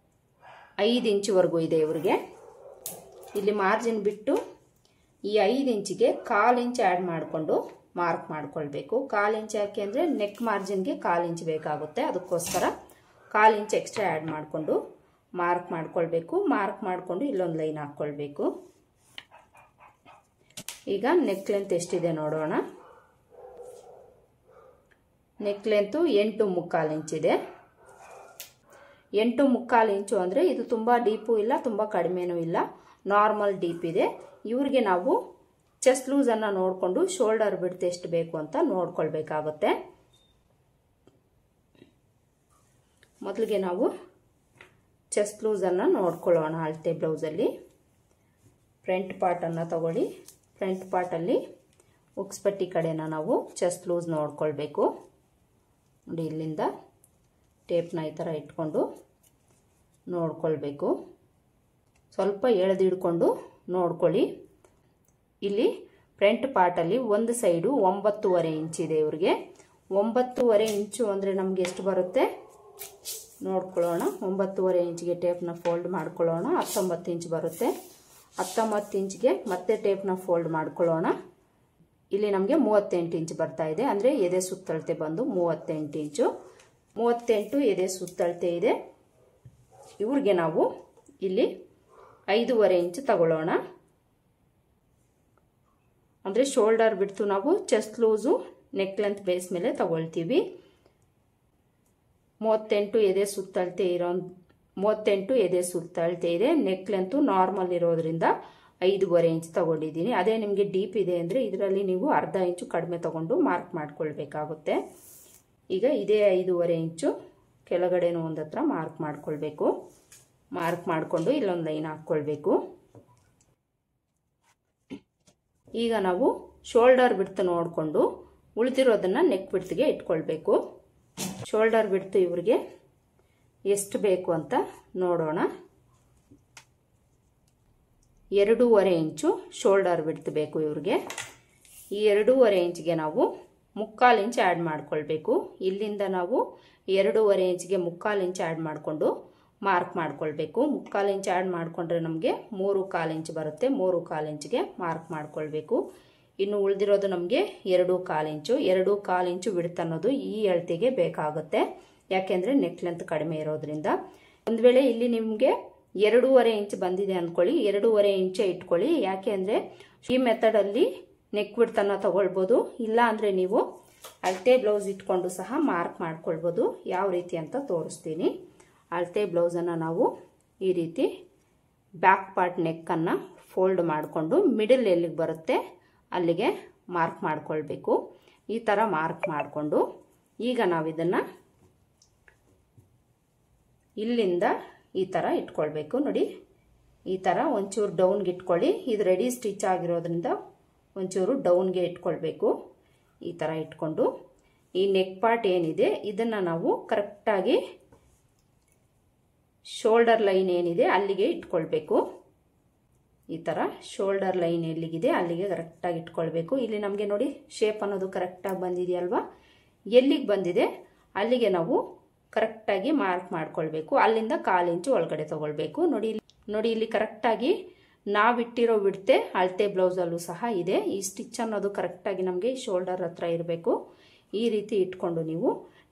5 ಇಂಚುವರೆಗೂ ಇದೆ ಇವ್ರಿಗೆ. ಇಲ್ಲಿ ಮಾರ್ಜಿನ್ ಬಿಟ್ಟು ಈ 5 ಇಂಚಿಗೆ 1/4 ಇಂಚ್ ಆ್ಯಡ್ ಮಾಡಿಕೊಂಡು ಮಾರ್ಕ್ ಮಾಡ್ಕೊಳ್ಬೇಕು. 1/4 ಇಂಚ್ ಯಾಕೆ ಅಂದರೆ ನೆಕ್ ಮಾರ್ಜಿನ್ಗೆ 1/4 ಇಂಚ್ ಬೇಕಾಗುತ್ತೆ, ಅದಕ್ಕೋಸ್ಕರ 1/4 ಇಂಚ್ ಎಕ್ಸ್ಟ್ರಾ ಆ್ಯಡ್ ಮಾಡಿಕೊಂಡು ಮಾರ್ಕ್ ಮಾಡ್ಕೊಳ್ಬೇಕು. ಮಾರ್ಕ್ ಮಾಡಿಕೊಂಡು ಇಲ್ಲೊಂದು ಲೈನ್ ಹಾಕ್ಕೊಳ್ಬೇಕು. ಈಗ ನೆಕ್ ಲೆಂತ್ ಎಷ್ಟಿದೆ ನೋಡೋಣ. ನೆಕ್ ಲೆಂತು 8.75 ಇಂಚ್ ಇದೆ. 8.75 ಇಂಚು ಅಂದರೆ ಇದು ತುಂಬ ಡೀಪು ಇಲ್ಲ, ತುಂಬ ಕಡಿಮೆನೂ ಇಲ್ಲ, ನಾರ್ಮಲ್ ಡೀಪ್ ಇದೆ. ಇವ್ರಿಗೆ ನಾವು ಚೆಸ್ಟ್ ಲೂಸನ್ನು ನೋಡಿಕೊಂಡು ಶೋಲ್ಡರ್ ಬಿಡ್ತು ಎಷ್ಟು ಬೇಕು ಅಂತ ನೋಡ್ಕೊಳ್ಬೇಕಾಗುತ್ತೆ. ಮೊದಲಿಗೆ ನಾವು ಚೆಸ್ಟ್ ಲೂಸನ್ನು ನೋಡ್ಕೊಳ್ಳೋಣ. ಅಳತೆ ಬ್ಲೌಸಲ್ಲಿ ಫ್ರಂಟ್ ಪಾರ್ಟನ್ನು ತಗೊಳ್ಳಿ. ಫ್ರಂಟ್ ಪಾರ್ಟಲ್ಲಿ ಉಕ್ಸ್ಪಟ್ಟಿ ಕಡೆನ ನಾವು ಚೆಸ್ಟ್ ಲೂಸ್ ನೋಡ್ಕೊಳ್ಬೇಕು. ನೋಡಿ, ಇಲ್ಲಿಂದ ಟೇಪ್ನ ಈ ಥರ ಇಟ್ಕೊಂಡು ನೋಡ್ಕೊಳ್ಬೇಕು. ಸ್ವಲ್ಪ ಎಳೆದಿಡ್ಕೊಂಡು ನೋಡ್ಕೊಳ್ಳಿ. ಇಲ್ಲಿ ಫ್ರಂಟ್ ಪಾರ್ಟಲ್ಲಿ ಒಂದು ಸೈಡು 9.5 ಇಂಚ್ ಇದೆ. ಇವ್ರಿಗೆ 9.5 ಇಂಚು ಅಂದರೆ ನಮಗೆ ಎಷ್ಟು ಬರುತ್ತೆ ನೋಡ್ಕೊಳ್ಳೋಣ. 9.5 ಇಂಚಿಗೆ ಟೇಪ್ನ ಫೋಲ್ಡ್ ಮಾಡ್ಕೊಳ್ಳೋಣ. 19 ಇಂಚ್ ಬರುತ್ತೆ. 19 ಇಂಚ್ಗೆ ಮತ್ತೆ ಟೇಪ್ನ ಫೋಲ್ಡ್ ಮಾಡ್ಕೊಳ್ಳೋಣ. ಇಲ್ಲಿ ನಮಗೆ 38 ಇಂಚ್ ಬರ್ತಾ ಇದೆ. ಅಂದರೆ ಎದೆ ಸುತ್ತಳತೆ ಬಂದು 38 ಇಂಚು. 38 ಎದೆ ಸುತ್ತಳತೆ ಇದೆ. ಇವ್ರಿಗೆ ನಾವು ಇಲ್ಲಿ 5.5 ಇಂಚ್ ತಗೊಳ್ಳೋಣ. ಅಂದರೆ ಶೋಲ್ಡರ್ ಬಿಡ್ತು ನಾವು chest loose neck length base ಮೇಲೆ ತಗೊಳ್ತೀವಿ. 38 ಎದೆ ಸುತ್ತಳತೆ 38 ಎದೆ ಸುತ್ತಳತೆ ಇದೆ. ನೆಕ್ ಲೆಂತು ನಾರ್ಮಲ್ ಇರೋದ್ರಿಂದ 5.5 ಇಂಚ್ ತಗೊಂಡಿದ್ದೀನಿ. ಅದೇ ನಿಮಗೆ ಡೀಪ್ ಇದೆ ಅಂದರೆ ಇದರಲ್ಲಿ ನೀವು ಅರ್ಧ ಇಂಚು ಕಡಿಮೆ ತಗೊಂಡು ಮಾರ್ಕ್ ಮಾಡ್ಕೊಳ್ಬೇಕಾಗುತ್ತೆ. ಈಗ ಇದೇ 5.5 ಇಂಚು ಕೆಳಗಡೆನೂ ಒಂದು ಹತ್ರ ಮಾರ್ಕ್ ಮಾಡ್ಕೊಳ್ಬೇಕು. ಮಾರ್ಕ್ ಮಾಡಿಕೊಂಡು ಇಲ್ಲೊಂದು ಲೈನ್ ಹಾಕ್ಕೊಳ್ಬೇಕು. ಈಗ ನಾವು ಶೋಲ್ಡರ್ ಬಿಡ್ತು ನೋಡಿಕೊಂಡು ಉಳಿದಿರೋದನ್ನು ನೆಕ್ ಬಿಡ್ತಿಗೆ ಇಟ್ಕೊಳ್ಬೇಕು. ಶೋಲ್ಡರ್ ಬಿಡ್ತು ಇವ್ರಿಗೆ ಎಷ್ಟು ಬೇಕು ಅಂತ ನೋಡೋಣ. 2.5 ಇಂಚು ಶೋಲ್ಡರ್ ಬಿಡ್ತು ಬೇಕು ಇವ್ರಿಗೆ. ಈ 2.5 ಇಂಚ್ಗೆ ನಾವು 3/4 ಇಂಚ್ ಆ್ಯಡ್ ಮಾಡ್ಕೊಳ್ಬೇಕು. ಇಲ್ಲಿಂದ ನಾವು 2.5 ಇಂಚ್ಗೆ 3/4 ಇಂಚ್ ಆ್ಯಡ್ ಮಾಡಿಕೊಂಡು ಮಾರ್ಕ್ ಮಾಡ್ಕೊಳ್ಬೇಕು. 3/4 ಇಂಚ್ ಆ್ಯಡ್ ಮಾಡಿಕೊಂಡ್ರೆ ನಮಗೆ 3/4 ಇಂಚ್ ಬರುತ್ತೆ. 3/4 ಇಂಚ್ಗೆ ಮಾರ್ಕ್ ಮಾಡ್ಕೊಳ್ಬೇಕು. ಇನ್ನು ಉಳಿದಿರೋದು ನಮಗೆ 2/4 ಇಂಚು. 2/4 ಇಂಚು ಬಿಡ್ತು ಅನ್ನೋದು ಈ ಅಳತೆಗೆ ಬೇಕಾಗುತ್ತೆ, ಯಾಕೆಂದರೆ ನೆಕ್ ಲೆಂತ್ ಕಡಿಮೆ ಇರೋದ್ರಿಂದ. ಒಂದು ವೇಳೆ ಇಲ್ಲಿ ನಿಮಗೆ 2.5 ಇಂಚ್ ಬಂದಿದೆ ಅಂದ್ಕೊಳ್ಳಿ, 2.5 ಇಂಚೇ ಇಟ್ಕೊಳ್ಳಿ. ಯಾಕೆ ಅಂದರೆ ಈ ಮೆಥಡಲ್ಲಿ ನೆಕ್ ಬಿಡ್ತನ್ನು ತಗೊಳ್ಬೋದು. ಇಲ್ಲ ಅಂದರೆ ನೀವು ಅಳತೆ ಬ್ಲೌಸ್ ಇಟ್ಕೊಂಡು ಸಹ ಮಾರ್ಕ್ ಮಾಡ್ಕೊಳ್ಬೋದು. ಯಾವ ರೀತಿ ಅಂತ ತೋರಿಸ್ತೀನಿ. ಅಳತೆ ಬ್ಲೌಸನ್ನು ನಾವು ಈ ರೀತಿ ಬ್ಯಾಕ್ ಪಾರ್ಟ್ ನೆಕ್ಕನ್ನು ಫೋಲ್ಡ್ ಮಾಡಿಕೊಂಡು ಮಿಡಲ್ ಎಲ್ಲಿಗೆ ಬರುತ್ತೆ ಅಲ್ಲಿಗೆ ಮಾರ್ಕ್ ಮಾಡ್ಕೊಳ್ಬೇಕು. ಈ ಥರ ಮಾರ್ಕ್ ಮಾಡಿಕೊಂಡು ಈಗ ನಾವು ಇದನ್ನು ಇಲ್ಲಿಂದ ಈ ಥರ ಇಟ್ಕೊಳ್ಬೇಕು. ನೋಡಿ, ಈ ಥರ ಒಂಚೂರು ಡೌನ್ಗೆ ಇಟ್ಕೊಳ್ಳಿ. ಇದು ರೆಡಿ ಸ್ಟಿಚ್ ಆಗಿರೋದ್ರಿಂದ ಒಂಚೂರು ಡೌನ್ಗೆ ಇಟ್ಕೊಳ್ಬೇಕು. ಈ ಥರ ಇಟ್ಕೊಂಡು ಈ ನೆಕ್ ಪಾರ್ಟ್ ಏನಿದೆ ಇದನ್ನು ನಾವು ಕರೆಕ್ಟಾಗಿ ಶೋಲ್ಡರ್ ಲೈನ್ ಏನಿದೆ ಅಲ್ಲಿಗೆ ಇಟ್ಕೊಳ್ಬೇಕು. ಈ ಥರ ಶೋಲ್ಡರ್ ಲೈನ್ ಎಲ್ಲಿಗಿದೆ ಅಲ್ಲಿಗೆ ಕರೆಕ್ಟಾಗಿ ಇಟ್ಕೊಳ್ಬೇಕು. ಇಲ್ಲಿ ನಮಗೆ ನೋಡಿ ಶೇಪ್ ಅನ್ನೋದು ಕರೆಕ್ಟಾಗಿ ಬಂದಿದೆಯಲ್ವಾ, ಎಲ್ಲಿಗೆ ಬಂದಿದೆ ಅಲ್ಲಿಗೆ ನಾವು ಕರೆಕ್ಟಾಗಿ ಮಾರ್ಕ್ ಮಾಡ್ಕೊಳ್ಬೇಕು. ಅಲ್ಲಿಂದ 1/4 ಇಂಚು ಒಳಗಡೆ ತಗೊಳ್ಬೇಕು. ನೋಡಿ ಇಲ್ಲಿ ಕರೆಕ್ಟಾಗಿ ನಾವಿಟ್ಟಿರೋ ಬಿಡ್ತೆ ಅಳತೆ ಬ್ಲೌಸಲ್ಲೂ ಸಹ ಇದೆ. ಈ ಸ್ಟಿಚ್ ಅನ್ನೋದು ಕರೆಕ್ಟಾಗಿ ನಮಗೆ ಶೋಲ್ಡರ್ ಹತ್ರ ಇರಬೇಕು. ಈ ರೀತಿ ಇಟ್ಕೊಂಡು ನೀವು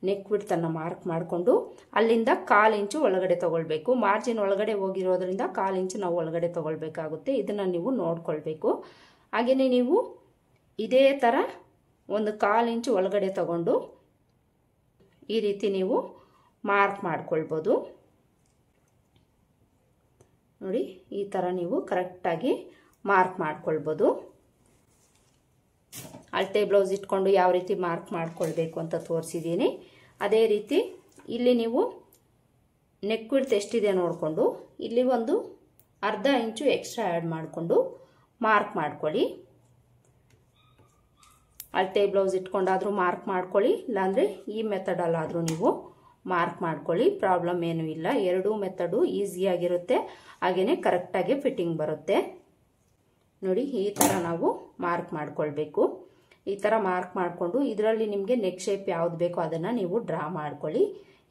ನೆಕ್ ಬಿಡ್ತನ್ನು ಮಾರ್ಕ್ ಮಾಡಿಕೊಂಡು ಅಲ್ಲಿಂದ 1/4 ಇಂಚು ಒಳಗಡೆ ತಗೊಳ್ಬೇಕು. ಮಾರ್ಜಿನ್ ಒಳಗಡೆ ಹೋಗಿರೋದ್ರಿಂದ 1/4 ಇಂಚು ನಾವು ಒಳಗಡೆ ತಗೊಳ್ಬೇಕಾಗುತ್ತೆ. ಇದನ್ನು ನೀವು ನೋಡ್ಕೊಳ್ಬೇಕು. ಹಾಗೆಯೇ ನೀವು ಇದೇ ಥರ ಒಂದು 1/4 ಇಂಚು ಒಳಗಡೆ ತಗೊಂಡು ಈ ರೀತಿ ನೀವು ಮಾರ್ಕ್ ಮಾಡ್ಕೊಳ್ಬೋದು. ನೋಡಿ, ಈ ಥರ ನೀವು ಕರೆಕ್ಟಾಗಿ ಮಾರ್ಕ್ ಮಾಡ್ಕೊಳ್ಬೋದು. ಅಳತೆ ಬ್ಲೌಸ್ ಇಟ್ಕೊಂಡು ಯಾವ ರೀತಿ ಮಾರ್ಕ್ ಮಾಡ್ಕೊಳ್ಬೇಕು ಅಂತ ತೋರಿಸಿದ್ದೀನಿ. ಅದೇ ರೀತಿ ಇಲ್ಲಿ ನೀವು ನೆಕ್ ವಿಡ್ತ್ ಎಷ್ಟಿದೆ ನೋಡಿಕೊಂಡು ಇಲ್ಲಿ ಒಂದು ಅರ್ಧ ಇಂಚು ಎಕ್ಸ್ಟ್ರಾ ಆ್ಯಡ್ ಮಾಡಿಕೊಂಡು ಮಾರ್ಕ್ ಮಾಡ್ಕೊಳ್ಳಿ. ಅಳತೆ ಬ್ಲೌಸ್ ಇಟ್ಕೊಂಡಾದರೂ ಮಾರ್ಕ್ ಮಾಡ್ಕೊಳ್ಳಿ, ಇಲ್ಲಾಂದರೆ ಈ ಮೆಥಡಲ್ಲಾದರೂ ನೀವು ಮಾರ್ಕ್ ಮಾಡ್ಕೊಳ್ಳಿ. ಪ್ರಾಬ್ಲಮ್ ಏನೂ ಇಲ್ಲ. ಎರಡೂ ಮೆಥಡು ಈಸಿಯಾಗಿರುತ್ತೆ, ಹಾಗೆಯೇ ಕರೆಕ್ಟಾಗಿ ಫಿಟ್ಟಿಂಗ್ ಬರುತ್ತೆ. ನೋಡಿ, ಈ ಥರ ನಾವು ಮಾರ್ಕ್ ಮಾಡ್ಕೊಳ್ಬೇಕು. ಈ ಥರ ಮಾರ್ಕ್ ಮಾಡಿಕೊಂಡು ಇದರಲ್ಲಿ ನಿಮಗೆ ನೆಕ್ ಶೇಪ್ ಯಾವ್ದು ಬೇಕೋ ಅದನ್ನು ನೀವು ಡ್ರಾ ಮಾಡ್ಕೊಳ್ಳಿ.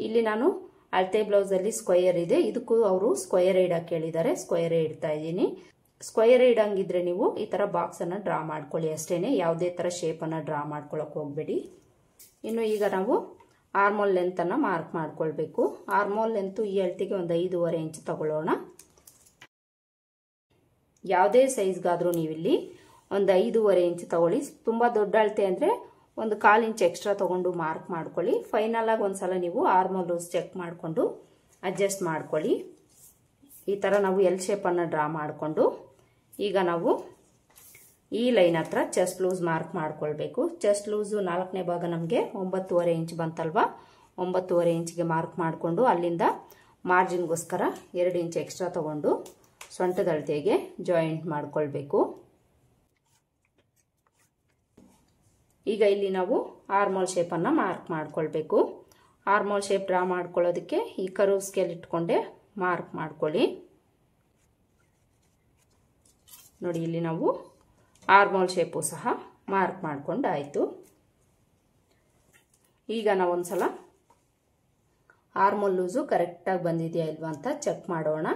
ಇಲ್ಲಿ ನಾನು ಅಳತೆ ಬ್ಲೌಸಲ್ಲಿ ಸ್ಕ್ವಯರ್ ಇದೆ, ಇದಕ್ಕೂ ಅವರು ಸ್ಕ್ವಯರ್ ಇಡಕ್ಕೆ ಹೇಳಿದ್ದಾರೆ, ಸ್ಕ್ವಯರೇ ಇಡ್ತಾ ಇದ್ದೀನಿ. ಸ್ಕ್ವೇರ್ ಇಡಂಗಿದ್ರೆ ನೀವು ಈ ಥರ ಬಾಕ್ಸನ್ನು ಡ್ರಾ ಮಾಡ್ಕೊಳ್ಳಿ ಅಷ್ಟೇ, ಯಾವುದೇ ಥರ ಶೇಪನ್ನು ಡ್ರಾ ಮಾಡ್ಕೊಳ್ಳೋಕೆ ಹೋಗಬೇಡಿ. ಇನ್ನು ಈಗ ನಾವು ಆರ್ಮೋಲ್ ಲೆಂತನ್ನು ಮಾರ್ಕ್ ಮಾಡ್ಕೊಳ್ಬೇಕು. ಆರ್ಮೋಲ್ ಲೆಂತು ಈ ಅಳತೆಗೆ ಒಂದು 5.5 ಇಂಚ್ ತಗೊಳ್ಳೋಣ. ಯಾವುದೇ ಸೈಜ್ಗಾದರೂ ನೀವಿಲ್ಲಿ ಒಂದು 5.5 ಇಂಚ್ ತಗೊಳ್ಳಿ. ತುಂಬ ದೊಡ್ಡ ಅಳತೆ ಅಂದರೆ ಒಂದು 1/4 ಇಂಚ್ ಎಕ್ಸ್ಟ್ರಾ ತಗೊಂಡು ಮಾರ್ಕ್ ಮಾಡ್ಕೊಳ್ಳಿ. ಫೈನಲ್ ಆಗಿ ಒಂದ್ಸಲ ನೀವು ಆರ್ಮೋಲ್ ಲೂಸ್ ಚೆಕ್ ಮಾಡಿಕೊಂಡು ಅಡ್ಜಸ್ಟ್ ಮಾಡ್ಕೊಳ್ಳಿ. ಈ ಥರ ನಾವು ಎಲ್ ಶೇಪನ್ನು ಡ್ರಾ ಮಾಡಿಕೊಂಡು ಈಗ ನಾವು ಈ ಲೈನ್ ಹತ್ರ ಚೆಸ್ಟ್ ಲೂಸ್ ಮಾರ್ಕ್ ಮಾಡ್ಕೊಳ್ಬೇಕು. ಚೆಸ್ಟ್ ಲೂಸು 4ನೇ ಭಾಗ ನಮಗೆ 9.5 ಇಂಚ್ ಬಂತಲ್ವಾ, 9.5 ಇಂಚ್ಗೆ ಮಾರ್ಕ್ ಮಾಡಿಕೊಂಡು ಅಲ್ಲಿಂದ ಮಾರ್ಜಿನ್ಗೋಸ್ಕರ 2 ಇಂಚ್ ಎಕ್ಸ್ಟ್ರಾ ತಗೊಂಡು ಸೊಂಟದ ಅಳತೆಗೆ ಜಾಯಿಂಟ್ ಮಾಡ್ಕೊಳ್ಬೇಕು. ಈಗ ಇಲ್ಲಿ ನಾವು ಆರ್ಮೋಲ್ ಶೇಪನ್ನು ಮಾರ್ಕ್ ಮಾಡ್ಕೊಳ್ಬೇಕು. ಆರ್ಮೋಲ್ ಶೇಪ್ ಡ್ರಾ ಮಾಡ್ಕೊಳ್ಳೋದಕ್ಕೆ ಈ ಕರ್ವ್ ಸ್ಕೇಲ್ ಇಟ್ಕೊಂಡೆ ಮಾರ್ಕ್ ಮಾಡ್ಕೊಳ್ಳಿ. ನೋಡಿ ಇಲ್ಲಿ ನಾವು ಆರ್ಮೋಲ್ ಶೇಪು ಸಹ ಮಾರ್ಕ್ ಮಾಡ್ಕೊಂಡಾಯಿತು. ಈಗ ನಾವೊಂದ್ಸಲ ಆರ್ಮೋಲ್ ಲೂಸು ಕರೆಕ್ಟಾಗಿ ಬಂದಿದೆಯಾ ಇಲ್ವಾ ಅಂತ ಚೆಕ್ ಮಾಡೋಣ.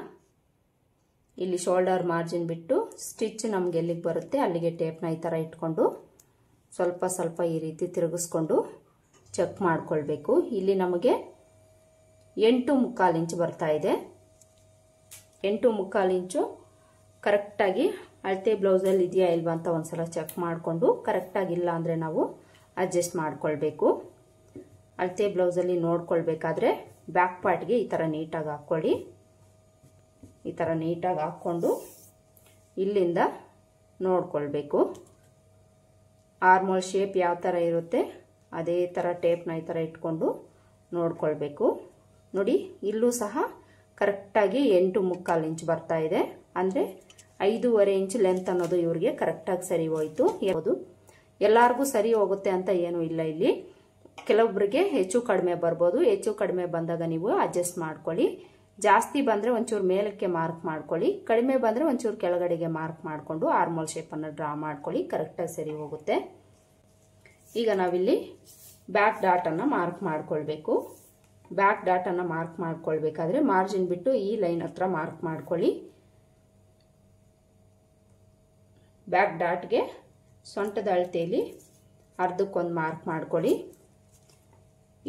ಇಲ್ಲಿ ಶೋಲ್ಡರ್ ಮಾರ್ಜಿನ್ ಬಿಟ್ಟು ಸ್ಟಿಚ್ ನಮ್ಗೆ ಎಲ್ಲಿಗೆ ಬರುತ್ತೆ ಅಲ್ಲಿಗೆ ಟೇಪ್ನ ಈ ಥರ ಇಟ್ಕೊಂಡು ಸ್ವಲ್ಪ ಸ್ವಲ್ಪ ಈ ರೀತಿ ತಿರುಗಿಸ್ಕೊಂಡು ಚೆಕ್ ಮಾಡ್ಕೊಳ್ಬೇಕು. ಇಲ್ಲಿ ನಮಗೆ 8.25 ಇಂಚ್ ಬರ್ತಾ ಇದೆ. 8.25 ಇಂಚು ಕರೆಕ್ಟಾಗಿ ಅಳತೆ ಬ್ಲೌಸಲ್ಲಿ ಇದೆಯಾ ಇಲ್ವಾ ಅಂತ ಒಂದ್ಸಲ ಚೆಕ್ ಮಾಡಿಕೊಂಡು ಕರೆಕ್ಟಾಗಿಲ್ಲ ಅಂದರೆ ನಾವು ಅಡ್ಜಸ್ಟ್ ಮಾಡ್ಕೊಳ್ಬೇಕು. ಅಳತೆ ಬ್ಲೌಸಲ್ಲಿ ನೋಡ್ಕೊಳ್ಬೇಕಾದ್ರೆ ಬ್ಯಾಕ್ ಪಾರ್ಟ್ಗೆ ಈ ಥರ ನೀಟಾಗಿ ಹಾಕ್ಕೊಳ್ಳಿ. ಈ ಥರ ನೀಟಾಗಿ ಹಾಕ್ಕೊಂಡು ಇಲ್ಲಿಂದ ನೋಡ್ಕೊಳ್ಬೇಕು. ಆರ್ಮೋಲ್ ಶೇಪ್ ಯಾವ ಥರ ಇರುತ್ತೆ ಅದೇ ಥರ ಟೇಪ್ನ ಈ ಥರ ಇಟ್ಕೊಂಡು ನೋಡ್ಕೊಳ್ಬೇಕು. ನೋಡಿ ಇಲ್ಲೂ ಸಹ ಕರೆಕ್ಟಾಗಿ 8.25 ಇಂಚ್ ಬರ್ತಾ ಇದೆ. ಅಂದರೆ 5.5 ಇಂಚ್ ಲೆಂತ್ ಅನ್ನೋದು ಇವ್ರಿಗೆ ಕರೆಕ್ಟಾಗಿ ಸರಿ ಹೋಯ್ತು. ಯಾವುದು ಎಲ್ಲರಿಗೂ ಸರಿ ಹೋಗುತ್ತೆ ಅಂತ ಏನೂ ಇಲ್ಲ. ಇಲ್ಲಿ ಕೆಲವೊಬ್ಬರಿಗೆ ಹೆಚ್ಚು ಕಡಿಮೆ ಬರ್ಬೋದು. ಹೆಚ್ಚು ಕಡಿಮೆ ಬಂದಾಗ ನೀವು ಅಡ್ಜಸ್ಟ್ ಮಾಡ್ಕೊಳ್ಳಿ. ಜಾಸ್ತಿ ಬಂದರೆ ಒಂಚೂರು ಮೇಲಕ್ಕೆ ಮಾರ್ಕ್ ಮಾಡ್ಕೊಳ್ಳಿ, ಕಡಿಮೆ ಬಂದರೆ ಒಂಚೂರು ಕೆಳಗಡೆಗೆ ಮಾರ್ಕ್ ಮಾಡಿಕೊಂಡು ಆರ್ಮೋಲ್ ಶೇಪನ್ನು ಡ್ರಾ ಮಾಡ್ಕೊಳ್ಳಿ, ಕರೆಕ್ಟಾಗಿ ಸರಿ ಹೋಗುತ್ತೆ. ಈಗ ನಾವಿಲ್ಲಿ ಬ್ಯಾಕ್ ಡಾಟನ್ನು ಮಾರ್ಕ್ ಮಾಡ್ಕೊಳ್ಬೇಕು. ಬ್ಯಾಕ್ ಡಾಟನ್ನು ಮಾರ್ಕ್ ಮಾಡ್ಕೊಳ್ಬೇಕಾದ್ರೆ ಮಾರ್ಜಿನ್ ಬಿಟ್ಟು ಈ ಲೈನ್ ಹತ್ರ ಮಾರ್ಕ್ ಮಾಡ್ಕೊಳ್ಳಿ. ಬ್ಯಾಕ್ ಡಾಟ್ಗೆ ಸೊಂಟದ ಅಳತೆಯಲ್ಲಿ ಅರ್ಧಕ್ಕೊಂದು ಮಾರ್ಕ್ ಮಾಡ್ಕೊಳ್ಳಿ.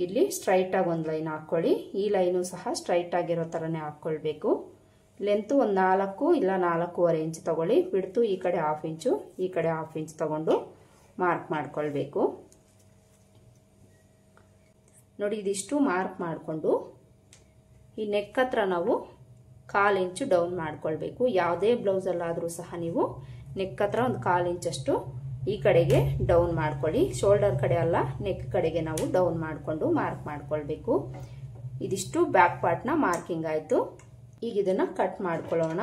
ಇಲ್ಲಿ ಸ್ಟ್ರೈಟಾಗಿ ಒಂದು ಲೈನ್ ಹಾಕ್ಕೊಳ್ಳಿ. ಈ ಲೈನು ಸಹ ಸ್ಟ್ರೈಟ್ ಆಗಿರೋ ಥರನೇ ಹಾಕ್ಕೊಳ್ಬೇಕು. ಲೆಂತು ಒಂದು 4 ಇಲ್ಲ 4.25 ಇಂಚ್ ತಗೊಳ್ಳಿ. ಬಿಡ್ತು ಈ ಕಡೆ 1/2 ಇಂಚು ಈ ಕಡೆ 1/2 ಇಂಚ್ ತಗೊಂಡು ಮಾರ್ಕ್ ಮಾಡ್ಕೊಳ್ಬೇಕು. ನೋಡಿ ಇದಿಷ್ಟು ಮಾರ್ಕ್ ಮಾಡಿಕೊಂಡು ಈ ನೆಕ್ ಹತ್ರ ನಾವು 1/4 ಇಂಚು ಡೌನ್ ಮಾಡ್ಕೊಳ್ಬೇಕು. ಯಾವುದೇ ಬ್ಲೌಸಲ್ಲಾದರೂ ಸಹ ನೀವು ನೆಕ್ ಹತ್ರ ಒಂದು 1/4 ಇಂಚಷ್ಟು ಈ ಕಡೆಗೆ ಡೌನ್ ಮಾಡ್ಕೊಳ್ಳಿ. ಶೋಲ್ಡರ್ ಕಡೆ ಅಲ್ಲ, ನೆಕ್ ಕಡೆಗೆ ನಾವು ಡೌನ್ ಮಾಡಿಕೊಂಡು ಮಾರ್ಕ್ ಮಾಡ್ಕೊಳ್ಬೇಕು. ಇದಿಷ್ಟು ಬ್ಯಾಕ್ ಪಾರ್ಟ್ನ ಮಾರ್ಕಿಂಗ್ ಆಯಿತು. ಈಗ ಇದನ್ನು ಕಟ್ ಮಾಡ್ಕೊಳ್ಳೋಣ.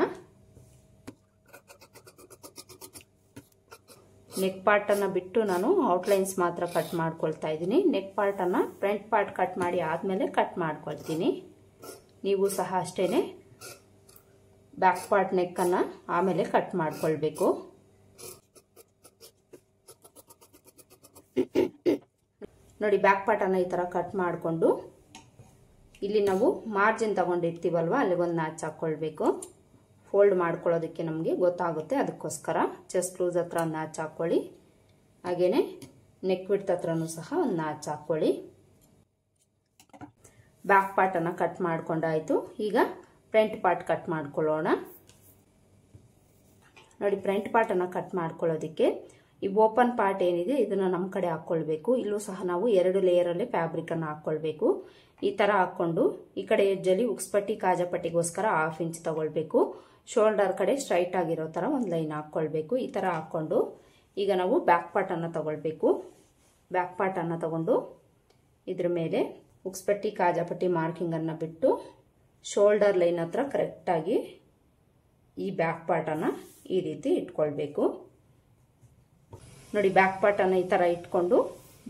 ನೆಕ್ ಪಾರ್ಟನ್ನು ಬಿಟ್ಟು ನಾನು ಔಟ್ಲೈನ್ಸ್ ಮಾತ್ರ ಕಟ್ ಮಾಡ್ಕೊಳ್ತಾ ಇದ್ದೀನಿ. ನೆಕ್ ಪಾರ್ಟನ್ನು ಫ್ರಂಟ್ ಪಾರ್ಟ್ ಕಟ್ ಮಾಡಿ ಆದಮೇಲೆ ಕಟ್ ಮಾಡ್ಕೊಳ್ತೀನಿ. ನೀವು ಸಹ ಅಷ್ಟೇ ಬ್ಯಾಕ್ ಪಾರ್ಟ್ ನೆಕ್ಕನ್ನು ಆಮೇಲೆ ಕಟ್ ಮಾಡ್ಕೊಳ್ಬೇಕು. ನೋಡಿ ಬ್ಯಾಕ್ ಪಾರ್ಟನ್ನು ಈ ಥರ ಕಟ್ ಮಾಡಿಕೊಂಡು ಇಲ್ಲಿ ನಾವು ಮಾರ್ಜಿನ್ ತಗೊಂಡಿರ್ತೀವಲ್ವ ಅಲ್ಲಿಗೊಂದು ನಾಚ್ ಹಾಕ್ಕೊಳ್ಬೇಕು. ಫೋಲ್ಡ್ ಮಾಡ್ಕೊಳ್ಳೋದಕ್ಕೆ ನಮಗೆ ಗೊತ್ತಾಗುತ್ತೆ, ಅದಕ್ಕೋಸ್ಕರ ಚೆಸ್ಟ್ ಲೂಸ್ ಹತ್ರ ಒಂದು ನಾಚ್ ಹಾಕ್ಕೊಳ್ಳಿ. ಹಾಗೇನೆ ನೆಕ್ ವಿಡ್ತ್ ಹತ್ರನೂ ಸಹ ಒಂದು ನಾಚ್ ಹಾಕ್ಕೊಳ್ಳಿ. ಬ್ಯಾಕ್ ಪಾರ್ಟನ್ನು ಕಟ್ ಮಾಡ್ಕೊಂಡಾಯ್ತು. ಈಗ ಫ್ರಂಟ್ ಪಾರ್ಟ್ ಕಟ್ ಮಾಡ್ಕೊಳ್ಳೋಣ. ನೋಡಿ ಫ್ರಂಟ್ ಪಾರ್ಟನ್ನು ಕಟ್ ಮಾಡ್ಕೊಳ್ಳೋದಕ್ಕೆ ಈ ಓಪನ್ ಪಾರ್ಟ್ ಏನಿದೆ ಇದನ್ನು ನಮ್ಮ ಕಡೆ ಹಾಕ್ಕೊಳ್ಬೇಕು. ಇಲ್ಲೂ ಸಹ ನಾವು 2 ಲೇಯರಲ್ಲಿ ಫ್ಯಾಬ್ರಿಕನ್ನು ಹಾಕ್ಕೊಳ್ಬೇಕು. ಈ ಥರ ಹಾಕ್ಕೊಂಡು ಈ ಕಡೆ ಎಡ್ಜಲ್ಲಿ ಉಕ್ಸ್ಪಟ್ಟಿ ಕಾಜಪಟ್ಟಿಗೋಸ್ಕರ 1/2 ಇಂಚ್ ತಗೊಳ್ಬೇಕು. ಶೋಲ್ಡರ್ ಕಡೆ ಸ್ಟ್ರೈಟ್ ಆಗಿರೋ ಥರ ಒಂದು ಲೈನ್ ಹಾಕ್ಕೊಳ್ಬೇಕು. ಈ ಥರ ಹಾಕ್ಕೊಂಡು ಈಗ ನಾವು ಬ್ಯಾಕ್ ಪಾರ್ಟನ್ನು ತಗೊಳ್ಬೇಕು. ಬ್ಯಾಕ್ ಪಾರ್ಟನ್ನು ತಗೊಂಡು ಇದ್ರ ಮೇಲೆ ಉಕ್ಸ್ಪಟ್ಟಿ ಕಾಜಪಟ್ಟಿ ಮಾರ್ಕಿಂಗನ್ನು ಬಿಟ್ಟು ಶೋಲ್ಡರ್ ಲೈನ್ ಹತ್ರ ಕರೆಕ್ಟಾಗಿ ಈ ಬ್ಯಾಕ್ ಪಾರ್ಟನ್ನು ಈ ರೀತಿ ಇಟ್ಕೊಳ್ಬೇಕು. ನೋಡಿ ಬ್ಯಾಕ್ ಪಾರ್ಟನ್ನು ಈ ಥರ ಇಟ್ಕೊಂಡು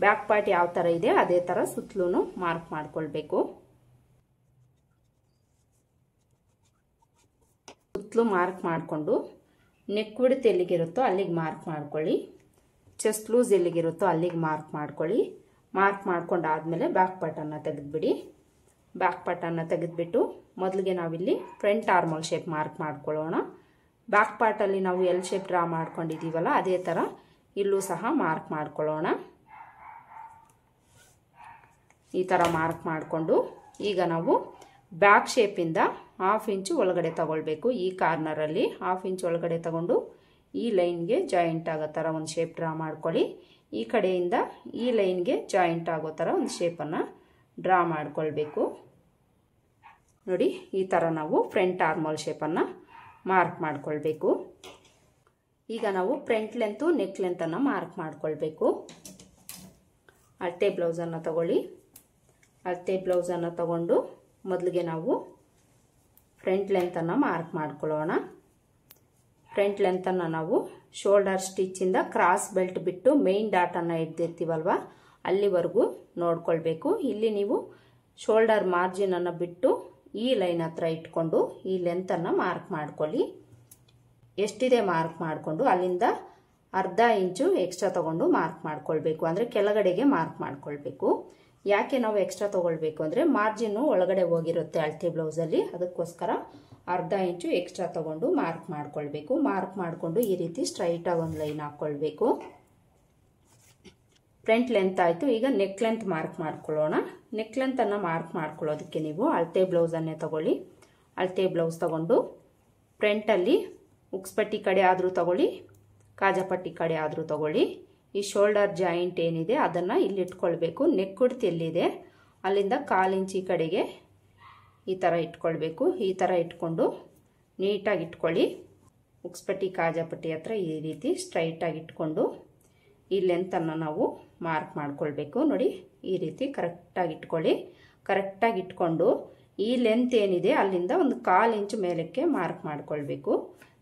ಬ್ಯಾಕ್ ಪಾರ್ಟ್ ಯಾವ ಥರ ಇದೆ ಅದೇ ಥರ ಸುತ್ತಲೂ ಮಾರ್ಕ್ ಮಾಡ್ಕೊಳ್ಬೇಕು. ಸುತ್ತಲೂ ಮಾರ್ಕ್ ಮಾಡಿಕೊಂಡು ನೆಕ್ ವಿಡ್ತ್ ಎಲ್ಲಿಗಿರುತ್ತೋ ಅಲ್ಲಿಗೆ ಮಾರ್ಕ್ ಮಾಡ್ಕೊಳ್ಳಿ. ಚೆಸ್ಟ್ ಲೂಸ್ ಎಲ್ಲಿಗಿರುತ್ತೋ ಅಲ್ಲಿಗೆ ಮಾರ್ಕ್ ಮಾಡ್ಕೊಳ್ಳಿ. ಮಾರ್ಕ್ ಮಾಡ್ಕೊಂಡಾದ್ಮೇಲೆ ಬ್ಯಾಕ್ ಪಾರ್ಟನ್ನು ತೆಗೆದುಬಿಡಿ. ಬ್ಯಾಕ್ ಪಾರ್ಟನ್ನು ತೆಗೆದುಬಿಟ್ಟು ಮೊದಲಿಗೆ ನಾವಿಲ್ಲಿ ಫ್ರಂಟ್ ಆರ್ಮೋಲ್ ಶೇಪ್ ಮಾರ್ಕ್ ಮಾಡ್ಕೊಳ್ಳೋಣ. ಬ್ಯಾಕ್ ಪಾರ್ಟಲ್ಲಿ ನಾವು ಎಲ್ ಶೇಪ್ ಡ್ರಾ ಮಾಡ್ಕೊಂಡಿದ್ದೀವಲ್ಲ ಅದೇ ಥರ ಇಲ್ಲೂ ಸಹ ಮಾರ್ಕ್ ಮಾಡ್ಕೊಳ್ಳೋಣ. ಈ ಥರ ಮಾರ್ಕ್ ಮಾಡಿಕೊಂಡು ಈಗ ನಾವು ಬ್ಯಾಕ್ ಶೇಪಿಂದ 1/2 ಇಂಚು ಒಳಗಡೆ ತಗೊಳ್ಬೇಕು. ಈ ಕಾರ್ನರಲ್ಲಿ 1/2 ಇಂಚ್ ಒಳಗಡೆ ತಗೊಂಡು ಈ ಲೈನ್ಗೆ ಜಾಯಿಂಟ್ ಆಗೋ ಥರ ಒಂದು ಶೇಪ್ ಡ್ರಾ ಮಾಡ್ಕೊಳ್ಳಿ. ಈ ಕಡೆಯಿಂದ ಈ ಲೈನ್ಗೆ ಜಾಯಿಂಟ್ ಆಗೋ ಥರ ಒಂದು ಶೇಪನ್ನು ಡ್ರಾ ಮಾಡ್ಕೊಳ್ಬೇಕು. ನೋಡಿ ಈ ಥರ ನಾವು ಫ್ರಂಟ್ ಆರ್ಮೋಲ್ ಶೇಪನ್ನು ಮಾರ್ಕ್ ಮಾಡ್ಕೊಳ್ಬೇಕು. ಈಗ ನಾವು ಫ್ರಂಟ್ ಲೆಂತು ನೆಕ್ ಲೆಂತನ್ನು ಮಾರ್ಕ್ ಮಾಡ್ಕೊಳ್ಬೇಕು. ಅಳತೆ ಬ್ಲೌಸನ್ನು ತಗೊಳ್ಳಿ. ಅಳತೆ ಬ್ಲೌಸನ್ನು ತಗೊಂಡು ಮೊದಲಿಗೆ ನಾವು ಫ್ರಂಟ್ ಲೆಂತನ್ನು ಮಾರ್ಕ್ ಮಾಡ್ಕೊಳ್ಳೋಣ. ಫ್ರಂಟ್ ಲೆಂತನ್ನು ನಾವು ಶೋಲ್ಡರ್ ಸ್ಟಿಚ್ಚಿಂದ ಕ್ರಾಸ್ ಬೆಲ್ಟ್ ಬಿಟ್ಟು ಮೇನ್ ಡಾಟನ್ನು ಹಿಡ್ದಿರ್ತೀವಲ್ವ ಅಲ್ಲಿವರೆಗೂ ನೋಡ್ಕೊಳ್ಬೇಕು. ಇಲ್ಲಿ ನೀವು ಶೋಲ್ಡರ್ ಮಾರ್ಜಿನನ್ನು ಬಿಟ್ಟು ಈ ಲೈನ್ ಹತ್ರ ಇಟ್ಕೊಂಡು ಈ ಲೆಂತನ್ನು ಮಾರ್ಕ್ ಮಾಡ್ಕೊಳ್ಳಿ. ಎಷ್ಟಿದೆ ಮಾರ್ಕ್ ಮಾಡಿಕೊಂಡು ಅಲ್ಲಿಂದ 1/2 ಇಂಚು ಎಕ್ಸ್ಟ್ರಾ ತಗೊಂಡು ಮಾರ್ಕ್ ಮಾಡ್ಕೊಳ್ಬೇಕು. ಅಂದರೆ ಕೆಳಗಡೆಗೆ ಮಾರ್ಕ್ ಮಾಡ್ಕೊಳ್ಬೇಕು. ಯಾಕೆ ನಾವು ಎಕ್ಸ್ಟ್ರಾ ತಗೊಳ್ಬೇಕು ಅಂದರೆ ಮಾರ್ಜಿನ್ನು ಒಳಗಡೆ ಹೋಗಿರುತ್ತೆ ಅಳತೆ ಬ್ಲೌಸಲ್ಲಿ, ಅದಕ್ಕೋಸ್ಕರ 1/2 ಇಂಚು ಎಕ್ಸ್ಟ್ರಾ ತಗೊಂಡು ಮಾರ್ಕ್ ಮಾಡ್ಕೊಳ್ಬೇಕು. ಮಾರ್ಕ್ ಮಾಡಿಕೊಂಡು ಈ ರೀತಿ ಸ್ಟ್ರೈಟಾಗಿ ಒಂದು ಲೈನ್ ಹಾಕ್ಕೊಳ್ಬೇಕು. ಫ್ರಂಟ್ ಲೆಂತ್ ಆಯಿತು. ಈಗ ನೆಕ್ ಲೆಂತ್ ಮಾರ್ಕ್ ಮಾಡ್ಕೊಳ್ಳೋಣ. ನೆಕ್ ಲೆಂತನ್ನು ಮಾರ್ಕ್ ಮಾಡ್ಕೊಳ್ಳೋದಕ್ಕೆ ನೀವು ಅಳತೆ ಬ್ಲೌಸನ್ನೇ ತಗೊಳ್ಳಿ. ಅಳತೆ ಬ್ಲೌಸ್ ತಗೊಂಡು ಫ್ರಂಟಲ್ಲಿ ಉಕ್ಸ್ಪಟ್ಟಿ ಕಡೆ ಆದರೂ ತಗೊಳ್ಳಿ, ಕಾಜಾಪಟ್ಟಿ ಕಡೆ ಆದರೂ ತಗೊಳ್ಳಿ. ಈ ಶೋಲ್ಡರ್ ಜಾಯಿಂಟ್ ಏನಿದೆ ಅದನ್ನು ಇಲ್ಲಿ ಇಟ್ಕೊಳ್ಬೇಕು. ನೆಕ್ ಕುಡ್ತಿ ಎಲ್ಲಿದೆ ಅಲ್ಲಿಂದ 1/4 ಇಂಚ್ ಈ ಕಡೆಗೆ ಈ ಥರ ಇಟ್ಕೊಳ್ಬೇಕು. ಈ ಥರ ಇಟ್ಕೊಂಡು ನೀಟಾಗಿ ಇಟ್ಕೊಳ್ಳಿ. ಉಕ್ಸ್ಪಟ್ಟಿ ಕಾಜಾಪಟ್ಟಿ ಹತ್ರ ಈ ರೀತಿ ಸ್ಟ್ರೈಟಾಗಿ ಇಟ್ಕೊಂಡು ಈ ಲೆಂತನ್ನು ನಾವು ಮಾರ್ಕ್ ಮಾಡ್ಕೊಳ್ಬೇಕು. ನೋಡಿ ಈ ರೀತಿ ಕರೆಕ್ಟಾಗಿ ಇಟ್ಕೊಳ್ಳಿ. ಕರೆಕ್ಟಾಗಿ ಇಟ್ಕೊಂಡು ಈ ಲೆಂತ್ ಏನಿದೆ ಅಲ್ಲಿಂದ ಒಂದು 1/4 ಇಂಚ್ ಮೇಲಕ್ಕೆ ಮಾರ್ಕ್ ಮಾಡ್ಕೊಳ್ಬೇಕು.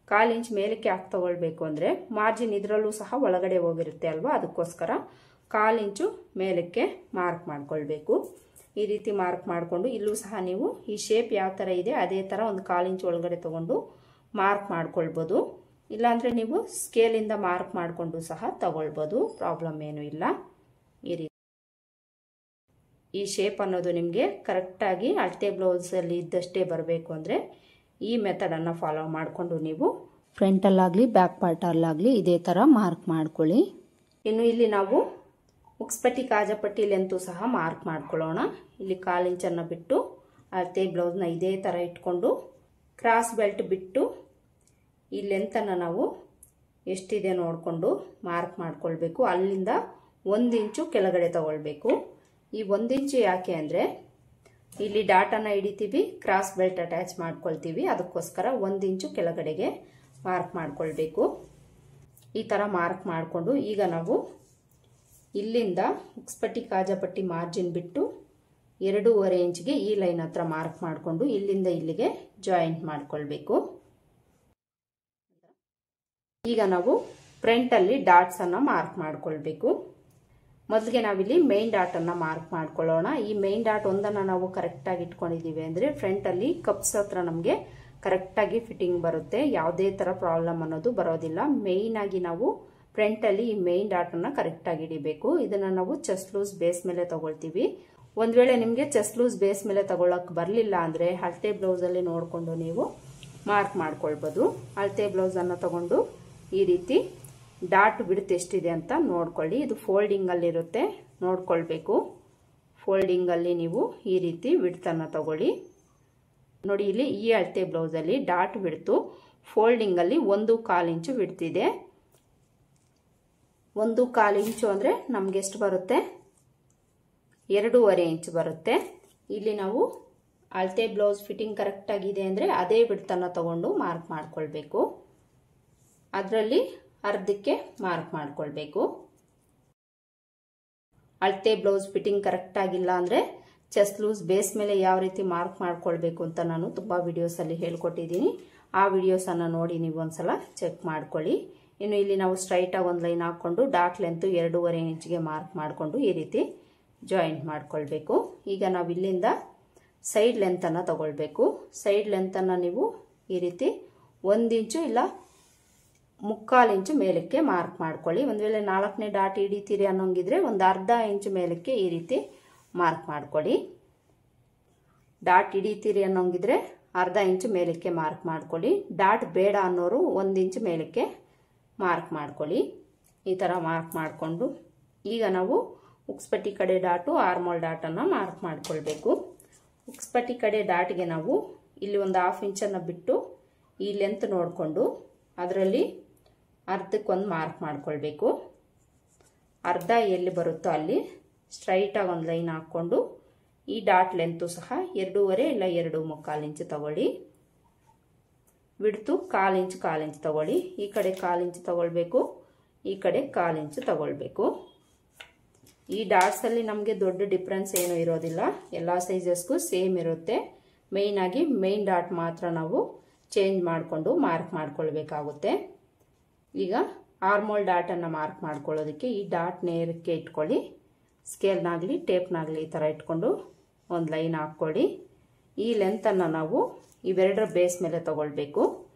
1/4 ಇಂಚ್ ಮೇಲಕ್ಕೆ ಯಾಕೆ ತಗೊಳ್ಬೇಕು ಅಂದರೆ ಮಾರ್ಜಿನ್ ಇದರಲ್ಲೂ ಸಹ ಒಳಗಡೆ ಹೋಗಿರುತ್ತೆ ಅಲ್ವಾ, ಅದಕ್ಕೋಸ್ಕರ 1/4 ಇಂಚು ಮೇಲಕ್ಕೆ ಮಾರ್ಕ್ ಮಾಡ್ಕೊಳ್ಬೇಕು. ಈ ರೀತಿ ಮಾರ್ಕ್ ಮಾಡಿಕೊಂಡು ಇಲ್ಲೂ ಸಹ ನೀವು ಈ ಶೇಪ್ ಯಾವ ಥರ ಇದೆ ಅದೇ ಥರ ಒಂದು 1/4 ಇಂಚ್ ಒಳಗಡೆ ತಗೊಂಡು ಮಾರ್ಕ್ ಮಾಡ್ಕೊಳ್ಬೋದು. ಇಲ್ಲಾಂದರೆ ನೀವು ಸ್ಕೇಲಿಂದ ಮಾರ್ಕ್ ಮಾಡಿಕೊಂಡು ಸಹ ತಗೊಳ್ಬೋದು, ಪ್ರಾಬ್ಲಮ್ ಏನೂ ಇಲ್ಲ. ಈ ರೀತಿ ಈ ಶೇಪ್ ಅನ್ನೋದು ನಿಮಗೆ ಕರೆಕ್ಟಾಗಿ ಅಳತೆ ಬ್ಲೌಸಲ್ಲಿ ಇದ್ದಷ್ಟೇ ಬರಬೇಕು ಅಂದರೆ ಈ ಮೆಥಡನ್ನು ಫಾಲೋ ಮಾಡಿಕೊಂಡು ನೀವು ಫ್ರಂಟಲ್ಲಾಗಲಿ ಬ್ಯಾಕ್ ಪಾರ್ಟಲ್ಲಾಗಲಿ ಇದೇ ಥರ ಮಾರ್ಕ್ ಮಾಡ್ಕೊಳ್ಳಿ. ಇನ್ನು ಇಲ್ಲಿ ನಾವು ಉಕ್ಸ್ಪಟ್ಟಿ ಕಾಜಾಪಟ್ಟಿ ಲೆಂತು ಸಹ ಮಾರ್ಕ್ ಮಾಡ್ಕೊಳ್ಳೋಣ. ಇಲ್ಲಿ 1/4 ಇಂಚನ್ನು ಬಿಟ್ಟು ಅಳತೆ ಬ್ಲೌಸ್ನ ಇದೇ ಥರ ಇಟ್ಕೊಂಡು ಕ್ರಾಸ್ ಬೆಲ್ಟ್ ಬಿಟ್ಟು ಈ ಲೆಂತನ್ನು ನಾವು ಎಷ್ಟಿದೆ ನೋಡಿಕೊಂಡು ಮಾರ್ಕ್ ಮಾಡ್ಕೊಳ್ಬೇಕು. ಅಲ್ಲಿಂದ 1 ಇಂಚು ಕೆಳಗಡೆ ತಗೊಳ್ಬೇಕು. ಈ 1 ಇಂಚು ಯಾಕೆ ಅಂದರೆ ಇಲ್ಲಿ ಡಾಟನ್ನು ಹಿಡಿತೀವಿ, ಕ್ರಾಸ್ ಬೆಲ್ಟ್ ಅಟ್ಯಾಚ್ ಮಾಡ್ಕೊಳ್ತೀವಿ, ಅದಕ್ಕೋಸ್ಕರ 1 ಇಂಚು ಕೆಳಗಡೆಗೆ ಮಾರ್ಕ್ ಮಾಡ್ಕೊಳ್ಬೇಕು. ಈ ಥರ ಮಾರ್ಕ್ ಮಾಡಿಕೊಂಡು ಈಗ ನಾವು ಇಲ್ಲಿಂದ ಉಕ್ಸ್ಪಟ್ಟಿ ಕಾಜಾಪಟ್ಟಿ ಮಾರ್ಜಿನ್ ಬಿಟ್ಟು 2.5 ಇಂಚ್ಗೆ ಈ ಲೈನ್ ಹತ್ರ ಮಾರ್ಕ್ ಮಾಡಿಕೊಂಡು ಇಲ್ಲಿಂದ ಇಲ್ಲಿಗೆ ಜಾಯಿಂಟ್ ಮಾಡ್ಕೊಳ್ಬೇಕು. ಈಗ ನಾವು ಫ್ರಂಟಲ್ಲಿ ಡಾಟ್ಸನ್ನು ಮಾರ್ಕ್ ಮಾಡ್ಕೊಳ್ಬೇಕು. ಮೊದಲಿಗೆ ನಾವಿಲ್ಲಿ ಮೇನ್ ಡಾಟನ್ನು ಮಾರ್ಕ್ ಮಾಡ್ಕೊಳ್ಳೋಣ. ಈ ಮೇನ್ ಡಾಟ್ ಒಂದನ್ನು ನಾವು ಕರೆಕ್ಟಾಗಿ ಇಟ್ಕೊಂಡಿದ್ದೀವಿ ಅಂದರೆ ಫ್ರಂಟಲ್ಲಿ ಕಪ್ಸ್ ಹತ್ರ ನಮಗೆ ಕರೆಕ್ಟಾಗಿ ಫಿಟ್ಟಿಂಗ್ ಬರುತ್ತೆ, ಯಾವುದೇ ಥರ ಪ್ರಾಬ್ಲಮ್ ಅನ್ನೋದು ಬರೋದಿಲ್ಲ. ಮೇಯ್ನಾಗಿ ನಾವು ಫ್ರಂಟಲ್ಲಿ ಈ ಮೇನ್ ಡಾಟನ್ನು ಕರೆಕ್ಟಾಗಿ ಹಿಡಿಬೇಕು. ಇದನ್ನು ನಾವು ಚೆಸ್ಟ್ ಲೂಸ್ ಬೇಸ್ ಮೇಲೆ ತಗೊಳ್ತೀವಿ. ಒಂದು ವೇಳೆ ನಿಮಗೆ ಚೆಸ್ಟ್ ಲೂಸ್ ಬೇಸ್ ಮೇಲೆ ತಗೊಳ್ಳೋಕೆ ಬರಲಿಲ್ಲ ಅಂದರೆ ಅಳತೆ ಬ್ಲೌಸಲ್ಲಿ ನೋಡಿಕೊಂಡು ನೀವು ಮಾರ್ಕ್ ಮಾಡ್ಕೊಳ್ಬೋದು. ಅಳತೆ ಬ್ಲೌಸನ್ನು ತಗೊಂಡು ಈ ರೀತಿ ಡಾಟ್ ಬಿಡ್ತು ಎಷ್ಟಿದೆ ಅಂತ ನೋಡ್ಕೊಳ್ಳಿ. ಇದು ಫೋಲ್ಡಿಂಗಲ್ಲಿರುತ್ತೆ, ನೋಡ್ಕೊಳ್ಬೇಕು. ಫೋಲ್ಡಿಂಗಲ್ಲಿ ನೀವು ಈ ರೀತಿ ವಿಡ್ತನ್ನು ತಗೊಳ್ಳಿ. ನೋಡಿ ಇಲ್ಲಿ ಈ ಅಳತೆ ಬ್ಲೌಸಲ್ಲಿ ಡಾಟ್ ಬಿಡ್ತು ಫೋಲ್ಡಿಂಗಲ್ಲಿ 1/4 ಇಂಚು ಬಿಡ್ತಿದೆ. 1/4 ಇಂಚು ಅಂದರೆ ನಮ್ಗೆ ಎಷ್ಟು ಬರುತ್ತೆ? 2.5 ಇಂಚು ಬರುತ್ತೆ. ಇಲ್ಲಿ ನಾವು ಅಳತೆ ಬ್ಲೌಸ್ ಫಿಟ್ಟಿಂಗ್ ಕರೆಕ್ಟ್ ಆಗಿದೆ ಅಂದರೆ ಅದೇ ಬಿಡ್ತನ್ನು ತಗೊಂಡು ಮಾರ್ಕ್ ಮಾಡ್ಕೊಳ್ಬೇಕು. ಅದರಲ್ಲಿ ಅರ್ಧಕ್ಕೆ ಮಾರ್ಕ್ ಮಾಡ್ಕೊಳ್ಬೇಕು. ಅಳತೆ ಬ್ಲೌಸ್ ಫಿಟ್ಟಿಂಗ್ ಕರೆಕ್ಟ್ ಆಗಿಲ್ಲ ಅಂದರೆ ಚೆಸ್ಟ್ ಲೂಸ್ ಬೇಸ್ ಮೇಲೆ ಯಾವ ರೀತಿ ಮಾರ್ಕ್ ಮಾಡ್ಕೊಳ್ಬೇಕು ಅಂತ ನಾನು ತುಂಬ ವಿಡಿಯೋಸಲ್ಲಿ ಹೇಳ್ಕೊಟ್ಟಿದ್ದೀನಿ. ಆ ವಿಡಿಯೋಸನ್ನು ನೋಡಿ ನೀವು ಒಂದ್ಸಲ ಚೆಕ್ ಮಾಡ್ಕೊಳ್ಳಿ. ಇನ್ನು ಇಲ್ಲಿ ನಾವು ಸ್ಟ್ರೈಟಾಗಿ ಒಂದು ಲೈನ್ ಹಾಕ್ಕೊಂಡು ಡಾಟ್ ಲೆಂತು 2.5 ಇಂಚ್ಗೆ ಮಾರ್ಕ್ ಮಾಡಿಕೊಂಡು ಈ ರೀತಿ ಜಾಯಿಂಟ್ ಮಾಡ್ಕೊಳ್ಬೇಕು. ಈಗ ನಾವು ಇಲ್ಲಿಂದ ಸೈಡ್ ಲೆಂತನ್ನು ತಗೊಳ್ಬೇಕು. ಸೈಡ್ ಲೆಂತನ್ನು ನೀವು ಈ ರೀತಿ 1 ಇಂಚು ಇಲ್ಲ 3/4 ಇಂಚು ಮೇಲಕ್ಕೆ ಮಾರ್ಕ್ ಮಾಡ್ಕೊಳ್ಳಿ. ಒಂದು ವೇಳೆ 4ನೇ ಡಾಟ್ ಹಿಡಿತೀರಿ ಅನ್ನೋಂಗಿದ್ರೆ ಒಂದು 1/2 ಇಂಚು ಮೇಲಕ್ಕೆ ಈ ರೀತಿ ಮಾರ್ಕ್ ಮಾಡ್ಕೊಳ್ಳಿ. ಡಾಟ್ ಹಿಡಿತೀರಿ ಅನ್ನೋಂಗಿದ್ರೆ ಅರ್ಧ ಇಂಚು ಮೇಲಕ್ಕೆ ಮಾರ್ಕ್ ಮಾಡ್ಕೊಳ್ಳಿ. ಡಾಟ್ ಬೇಡ ಅನ್ನೋರು 1 ಇಂಚು ಮೇಲಕ್ಕೆ ಮಾರ್ಕ್ ಮಾಡ್ಕೊಳ್ಳಿ. ಈ ಥರ ಮಾರ್ಕ್ ಮಾಡಿಕೊಂಡು ಈಗ ನಾವು ಉಕ್ಸ್ಪಟ್ಟಿ ಕಡೆ ಡಾಟು ಆರ್ಮೋಲ್ ಡಾಟನ್ನು ಮಾರ್ಕ್ ಮಾಡ್ಕೊಳ್ಬೇಕು. ಉಕ್ಸ್ಪಟ್ಟಿ ಕಡೆ ಡಾಟ್ಗೆ ನಾವು ಇಲ್ಲಿ ಒಂದು 1/2 ಇಂಚನ್ನು ಬಿಟ್ಟು ಈ ಲೆಂತ್ ನೋಡಿಕೊಂಡು ಅದರಲ್ಲಿ ಅರ್ಧಕ್ಕೊಂದು ಮಾರ್ಕ್ ಮಾಡ್ಕೊಳ್ಬೇಕು. ಅರ್ಧ ಎಲ್ಲಿ ಬರುತ್ತೋ ಅಲ್ಲಿ ಸ್ಟ್ರೈಟಾಗಿ ಒಂದು ಲೈನ್ ಹಾಕ್ಕೊಂಡು ಈ ಡಾಟ್ ಲೆಂತು ಸಹ 2.5 ಇಲ್ಲ 2.75 ಇಂಚು ತಗೊಳ್ಳಿ. ಬಿಡ್ತು 1/4 ಇಂಚ್ ತಗೊಳ್ಳಿ. ಈ ಕಡೆ 1/4 ಇಂಚ್ ತಗೊಳ್ಬೇಕು, ಈ ಕಡೆ 1/4 ಇಂಚ್ ತಗೊಳ್ಬೇಕು. ಈ ಡಾಟ್ಸಲ್ಲಿ ನಮಗೆ ದೊಡ್ಡ ಡಿಫ್ರೆನ್ಸ್ ಏನೂ ಇರೋದಿಲ್ಲ, ಎಲ್ಲ ಸೈಜಸ್ಗೂ ಸೇಮ್ ಇರುತ್ತೆ. ಮೇಯ್ನಾಗಿ ಮೇನ್ ಡಾಟ್ ಮಾತ್ರ ನಾವು ಚೇಂಜ್ ಮಾಡಿಕೊಂಡು ಮಾರ್ಕ್ ಮಾಡ್ಕೊಳ್ಬೇಕಾಗುತ್ತೆ. ಈಗ ಆರ್ಮೋಲ್ ಡಾಟನ್ನು ಮಾರ್ಕ್ ಮಾಡ್ಕೊಳ್ಳೋದಕ್ಕೆ ಈ ಡಾಟ್ ನೇರಕ್ಕೆ ಇಟ್ಕೊಳ್ಳಿ. ಸ್ಕೇಲ್ನಾಗಲಿ ಟೇಪ್ನಾಗಲಿ ಈ ಥರ ಇಟ್ಕೊಂಡು ಒಂದು ಲೈನ್ ಹಾಕ್ಕೊಳ್ಳಿ. ಈ ಲೆಂತನ್ನು ನಾವು ಇವೆರಡರ ಬೇಸ್ ಮೇಲೆ ತಗೊಳ್ಬೇಕು.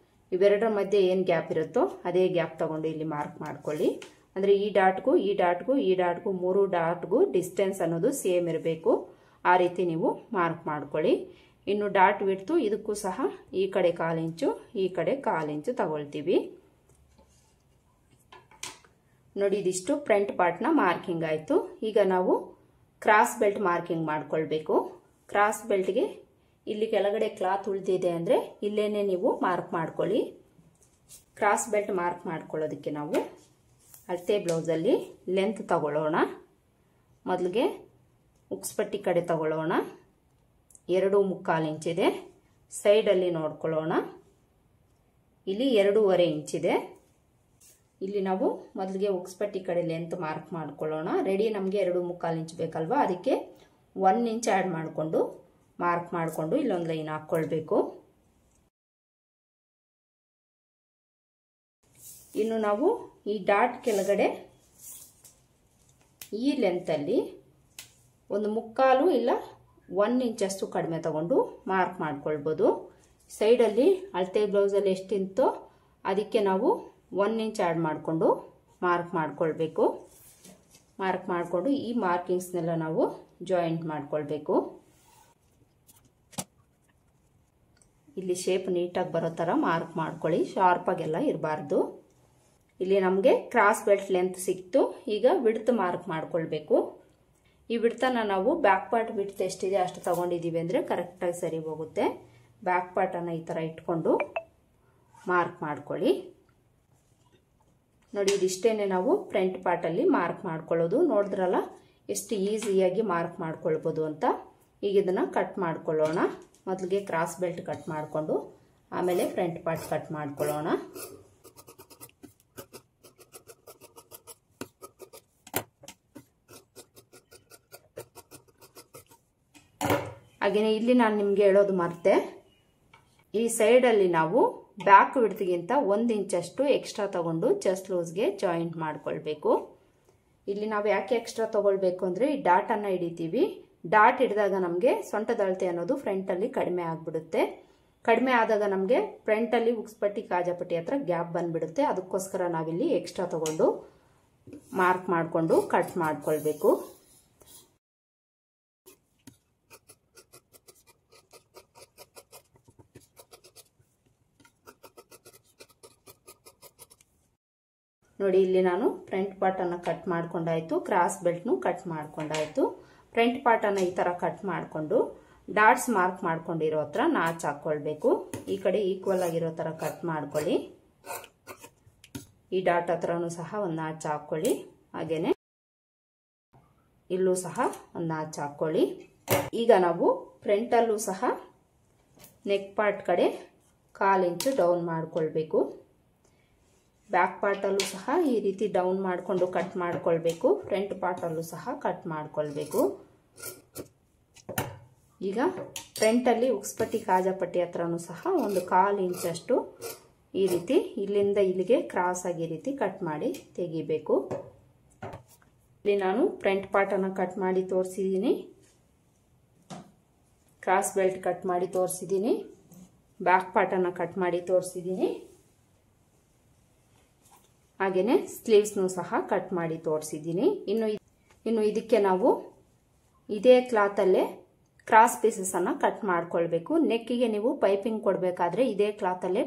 ಇವೆರಡರ ಮಧ್ಯೆ ಏನು ಗ್ಯಾಪ್ ಇರುತ್ತೋ ಅದೇ ಗ್ಯಾಪ್ ತಗೊಂಡು ಇಲ್ಲಿ ಮಾರ್ಕ್ ಮಾಡ್ಕೊಳ್ಳಿ. ಅಂದರೆ ಈ ಡಾಟ್ಗೂ ಈ ಡಾಟ್ಗೂ ಈ ಡಾಟ್ಗೂ 3 ಡಾಟ್ಗೂ ಡಿಸ್ಟೆನ್ಸ್ ಅನ್ನೋದು ಸೇಮ್ ಇರಬೇಕು. ಆ ರೀತಿ ನೀವು ಮಾರ್ಕ್ ಮಾಡ್ಕೊಳ್ಳಿ. ಇನ್ನು ಡಾಟ್ ಬಿಡ್ತು ಇದಕ್ಕೂ ಸಹ ಈ ಕಡೆ 1/4 ಇಂಚು ಈ ಕಡೆ 1/4 ಇಂಚು ತಗೊಳ್ತೀವಿ. ನೋಡಿ, ಇದಿಷ್ಟು ಫ್ರಂಟ್ ಪಾರ್ಟ್ನ ಮಾರ್ಕಿಂಗ್ ಆಯಿತು. ಈಗ ನಾವು ಕ್ರಾಸ್ ಬೆಲ್ಟ್ ಮಾರ್ಕಿಂಗ್ ಮಾಡ್ಕೊಳ್ಬೇಕು. ಕ್ರಾಸ್ ಬೆಲ್ಟ್ಗೆ ಇಲ್ಲಿ ಕೆಳಗಡೆ ಕ್ಲಾತ್ ಉಳಿದಿದೆ ಅಂದರೆ ಇಲ್ಲೇನೆ ನೀವು ಮಾರ್ಕ್ ಮಾಡ್ಕೊಳ್ಳಿ. ಕ್ರಾಸ್ ಬೆಲ್ಟ್ ಮಾರ್ಕ್ ಮಾಡ್ಕೊಳ್ಳೋದಕ್ಕೆ ನಾವು ಅಳತೆ ಬ್ಲೌಸಲ್ಲಿ ಲೆಂತ್ ತಗೊಳ್ಳೋಣ. ಮೊದಲಿಗೆ ಉಕ್ಸ್ಪಟ್ಟಿ ಕಡೆ ತಗೊಳ್ಳೋಣ. 2.75 ಇಂಚಿದೆ. ಸೈಡಲ್ಲಿ ನೋಡ್ಕೊಳ್ಳೋಣ, ಇಲ್ಲಿ 2.5 ಇಂಚಿದೆ. ಇಲ್ಲಿ ನಾವು ಮೊದಲಿಗೆ ಉಕ್ಸ್ಪಟ್ಟಿ ಕಡೆ ಲೆಂತ್ ಮಾರ್ಕ್ ಮಾಡ್ಕೊಳ್ಳೋಣ. ರೆಡಿ ನಮಗೆ 2.75 ಇಂಚ್ ಬೇಕಲ್ವಾ, ಅದಕ್ಕೆ 1 ಇಂಚ್ ಆ್ಯಡ್ ಮಾಡಿಕೊಂಡು ಮಾರ್ಕ್ ಮಾಡಿಕೊಂಡು ಇಲ್ಲೊಂದು ಲೈನ್ ಹಾಕ್ಕೊಳ್ಬೇಕು. ಇನ್ನು ನಾವು ಈ ಡಾಟ್ ಕೆಳಗಡೆ ಈ ಲೆಂತಲ್ಲಿ 1/4 ಇಲ್ಲ 1 ಇಂಚಷ್ಟು ಕಡಿಮೆ ತಗೊಂಡು ಮಾರ್ಕ್ ಮಾಡ್ಕೊಳ್ಬೋದು. ಸೈಡಲ್ಲಿ ಅಳತೆ ಬ್ಲೌಸಲ್ಲಿ ಎಷ್ಟಿಂತೋ ಅದಕ್ಕೆ ನಾವು 1 ಇಂಚ್ ಆ್ಯಡ್ ಮಾಡಿಕೊಂಡು ಮಾರ್ಕ್ ಮಾಡ್ಕೊಳ್ಬೇಕು. ಮಾರ್ಕ್ ಮಾಡಿಕೊಂಡು ಈ ಮಾರ್ಕಿಂಗ್ಸ್ನೆಲ್ಲ ನಾವು ಜಾಯಿಂಟ್ ಮಾಡ್ಕೊಳ್ಬೇಕು. ಇಲ್ಲಿ ಶೇಪ್ ನೀಟಾಗಿ ಬರೋ ಥರ ಮಾರ್ಕ್ ಮಾಡ್ಕೊಳ್ಳಿ, ಶಾರ್ಪಾಗೆಲ್ಲ ಇರಬಾರ್ದು. ಇಲ್ಲಿ ನಮಗೆ ಕ್ರಾಸ್ ಬೆಲ್ಟ್ ಲೆಂತ್ ಸಿಕ್ತು. ಈಗ ವಿಡ್ತ್ ಮಾರ್ಕ್ ಮಾಡ್ಕೊಳ್ಬೇಕು. ಈ ವಿಡ್ತನ್ನು ನಾವು ಬ್ಯಾಕ್ ಪಾರ್ಟ್ ವಿಡ್ತ್ ಎಷ್ಟಿದೆ ಅಷ್ಟು ತಗೊಂಡಿದ್ದೀವಿ ಅಂದರೆ ಕರೆಕ್ಟಾಗಿ ಸರಿ ಹೋಗುತ್ತೆ. ಬ್ಯಾಕ್ ಪಾರ್ಟನ್ನು ಈ ಥರ ಇಟ್ಕೊಂಡು ಮಾರ್ಕ್ ಮಾಡ್ಕೊಳ್ಳಿ. ನೋಡಿ, ಇದಿಷ್ಟೇನೆ ನಾವು ಫ್ರಂಟ್ ಪಾರ್ಟಲ್ಲಿ ಮಾರ್ಕ್ ಮಾಡ್ಕೊಳ್ಳೋದು. ನೋಡಿದ್ರಲ್ಲ ಎಷ್ಟು ಈಸಿಯಾಗಿ ಮಾರ್ಕ್ ಮಾಡ್ಕೊಳ್ಬೋದು ಅಂತ. ಈಗ ಇದನ್ನು ಕಟ್ ಮಾಡ್ಕೊಳ್ಳೋಣ. ಮೊದಲಿಗೆ ಕ್ರಾಸ್ ಬೆಲ್ಟ್ ಕಟ್ ಮಾಡಿಕೊಂಡು ಆಮೇಲೆ ಫ್ರಂಟ್ ಪಾರ್ಟ್ ಕಟ್ ಮಾಡ್ಕೊಳ್ಳೋಣ. ಹಾಗೆಯೇ ಇಲ್ಲಿ ನಾನು ನಿಮಗೆ ಹೇಳೋದು ಮರ್ತೆ, ಈ ಸೈಡಲ್ಲಿ ನಾವು ಬ್ಯಾಕ್ ವಿಡ್ತ್ಗಿಂತ 1 ಇಂಚಷ್ಟು ಎಕ್ಸ್ಟ್ರಾ ತಗೊಂಡು ಚೆಸ್ಟ್ ಲೂಸ್ಗೆ ಜಾಯಿಂಟ್ ಮಾಡ್ಕೊಳ್ಬೇಕು. ಇಲ್ಲಿ ನಾವು ಯಾಕೆ ಎಕ್ಸ್ಟ್ರಾ ತಗೊಳ್ಬೇಕು ಅಂದರೆ ಈ ಡಾಟನ್ನು ಹಿಡಿತೀವಿ. ಡಾಟ್ ಹಿಡಿದಾಗ ನಮಗೆ ಸೊಂಟದ ಅಳತೆ ಅನ್ನೋದು ಫ್ರಂಟಲ್ಲಿ ಕಡಿಮೆ ಆಗಿಬಿಡುತ್ತೆ. ಕಡಿಮೆ ಆದಾಗ ನಮಗೆ ಫ್ರಂಟಲ್ಲಿ ಉಕ್ಸ್ಪಟ್ಟಿ ಕಾಜಾಪಟ್ಟಿ ಹತ್ರ ಗ್ಯಾಪ್ ಬಂದುಬಿಡುತ್ತೆ. ಅದಕ್ಕೋಸ್ಕರ ನಾವಿಲ್ಲಿ ಎಕ್ಸ್ಟ್ರಾ ತಗೊಂಡು ಮಾರ್ಕ್ ಮಾಡಿಕೊಂಡು ಕಟ್ ಮಾಡ್ಕೊಳ್ಬೇಕು. ನೋಡಿ, ಇಲ್ಲಿ ನಾನು ಫ್ರಂಟ್ ಪಾರ್ಟನ್ನು ಕಟ್ ಮಾಡ್ಕೊಂಡಾಯ್ತು, ಕ್ರಾಸ್ ಬೆಲ್ಟ್ನು ಕಟ್ ಮಾಡ್ಕೊಂಡಾಯ್ತು. ಫ್ರಂಟ್ ಪಾರ್ಟನ್ನು ಈ ಥರ ಕಟ್ ಮಾಡಿಕೊಂಡು ಡಾಟ್ಸ್ ಮಾರ್ಕ್ ಮಾಡ್ಕೊಂಡಿರೋ ಹತ್ರ ನಾಚ್ ಹಾಕ್ಕೊಳ್ಬೇಕು. ಈ ಕಡೆ ಈಕ್ವಲ್ ಆಗಿರೋ ಥರ ಕಟ್ ಮಾಡ್ಕೊಳ್ಳಿ. ಈ ಡಾಟ್ ಹತ್ರನೂ ಸಹ ಒಂದು ನಾಚ್ ಹಾಕ್ಕೊಳ್ಳಿ. ಹಾಗೇನೆ ಇಲ್ಲೂ ಸಹ ಒಂದು ನಾಚ್ ಹಾಕ್ಕೊಳ್ಳಿ. ಈಗ ನಾವು ಫ್ರಂಟಲ್ಲೂ ಸಹ ನೆಕ್ ಪಾರ್ಟ್ ಕಡೆ 1/4 ಇಂಚು ಡೌನ್ ಮಾಡ್ಕೊಳ್ಬೇಕು. ಬ್ಯಾಕ್ ಪಾರ್ಟಲ್ಲೂ ಸಹ ಈ ರೀತಿ ಡೌನ್ ಮಾಡಿಕೊಂಡು ಕಟ್ ಮಾಡ್ಕೊಳ್ಬೇಕು. ಫ್ರಂಟ್ ಪಾರ್ಟಲ್ಲೂ ಸಹ ಕಟ್ ಮಾಡ್ಕೊಳ್ಬೇಕು. ಈಗ ಫ್ರಂಟಲ್ಲಿ ಉಕ್ಸ್ಪಟ್ಟಿ ಕಾಜಾಪಟ್ಟಿ ಹತ್ರನೂ ಸಹ ಒಂದು 1/4 ಇಂಚಷ್ಟು ಈ ರೀತಿ ಇಲ್ಲಿಂದ ಇಲ್ಲಿಗೆ ಕ್ರಾಸ್ ಆಗಿ ಈ ರೀತಿ ಕಟ್ ಮಾಡಿ ತೆಗಿಬೇಕು. ಇಲ್ಲಿ ನಾನು ಫ್ರಂಟ್ ಪಾರ್ಟನ್ನು ಕಟ್ ಮಾಡಿ ತೋರಿಸಿದ್ದೀನಿ, ಕ್ರಾಸ್ ಬೆಲ್ಟ್ ಕಟ್ ಮಾಡಿ ತೋರಿಸಿದ್ದೀನಿ, ಬ್ಯಾಕ್ ಪಾರ್ಟನ್ನು ಕಟ್ ಮಾಡಿ ತೋರಿಸಿದ್ದೀನಿ. ಹಾಗೇನೆ ಸ್ಲೀವ್ಸ್ನು ಸಹ ಕಟ್ ಮಾಡಿ ತೋರಿಸಿದ್ದೀನಿ. ಇನ್ನು ಇದಕ್ಕೆ ನಾವು ಇದೇ ಕ್ಲಾತಲ್ಲೇ ಕ್ರಾಸ್ ಪೀಸಸನ್ನು ಕಟ್ ಮಾಡ್ಕೊಳ್ಬೇಕು. ನೆಕ್ಕಿಗೆ ನೀವು ಪೈಪಿಂಗ್ ಕೊಡಬೇಕಾದ್ರೆ ಇದೇ ಕ್ಲಾತಲ್ಲೇ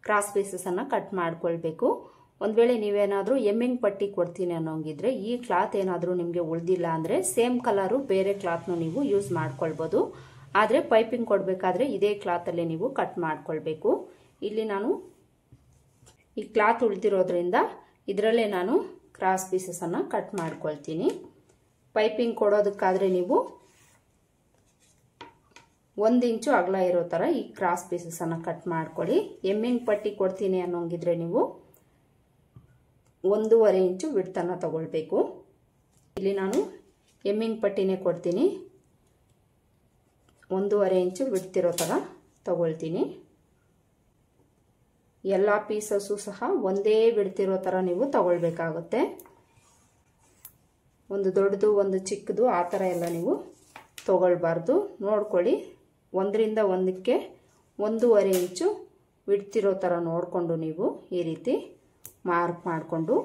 ಕ್ರಾಸ್ ಪೀಸಸನ್ನು ಕಟ್ ಮಾಡ್ಕೊಳ್ಬೇಕು. ಒಂದು ವೇಳೆ ನೀವೇನಾದರೂ ಎಮ್ಮಿಂಗ್ ಪಟ್ಟಿ ಕೊಡ್ತೀನಿ ಅನ್ನೋಂಗಿದ್ರೆ ಈ ಕ್ಲಾತ್ ಏನಾದರೂ ನಿಮಗೆ ಉಳಿದಿಲ್ಲ ಅಂದರೆ ಸೇಮ್ ಕಲರು ಬೇರೆ ಕ್ಲಾತ್ನು ನೀವು ಯೂಸ್ ಮಾಡ್ಕೊಳ್ಬೋದು. ಆದರೆ ಪೈಪಿಂಗ್ ಕೊಡಬೇಕಾದ್ರೆ ಇದೇ ಕ್ಲಾತಲ್ಲೇ ನೀವು ಕಟ್ ಮಾಡ್ಕೊಳ್ಬೇಕು. ಇಲ್ಲಿ ನಾನು ಈ ಕ್ಲಾತ್ ಉಳಿದಿರೋದ್ರಿಂದ ಇದರಲ್ಲೇ ನಾನು ಕ್ರಾಸ್ ಪೀಸಸನ್ನು ಕಟ್ ಮಾಡ್ಕೊಳ್ತೀನಿ. ಪೈಪಿಂಗ್ ಕೊಡೋದಕ್ಕಾದರೆ ನೀವು 1 ಇಂಚು ಅಗಲ ಇರೋ ಥರ ಈ ಕ್ರಾಸ್ ಪೀಸಸನ್ನು ಕಟ್ ಮಾಡ್ಕೊಳ್ಳಿ. ಎಮ್ಮಿಂಗ್ ಪಟ್ಟಿ ಕೊಡ್ತೀನಿ ಅನ್ನೋಂಗಿದ್ರೆ ನೀವು 1.5 ಇಂಚು ವಿಡ್ತನ್ನು ತಗೊಳ್ಬೇಕು. ಇಲ್ಲಿ ನಾನು ಎಮ್ಮಿಂಗ್ ಪಟ್ಟಿನೇ ಕೊಡ್ತೀನಿ, 1.5 ಇಂಚು ವಿಡ್ತಿರೋ ಥರ ತಗೊಳ್ತೀನಿ. ಎಲ್ಲ ಪೀಸಸ್ಸು ಸಹ ಒಂದೇ ವಿಡ್ತಿರೋ ಥರ ನೀವು ತಗೊಳ್ಬೇಕಾಗುತ್ತೆ. ಒಂದು ದೊಡ್ಡದು ಒಂದು ಚಿಕ್ಕದು ಆ ಥರ ಎಲ್ಲ ನೀವು ತಗೊಳ್ಬಾರ್ದು. ನೋಡ್ಕೊಳ್ಳಿ, 1ರಿಂದ 1ಕ್ಕೆ 1.5 ಇಂಚು ಬಿಡ್ತಿರೋ ಥರ ನೋಡಿಕೊಂಡು ನೀವು ಈ ರೀತಿ ಮಾರ್ಕ್ ಮಾಡಿಕೊಂಡು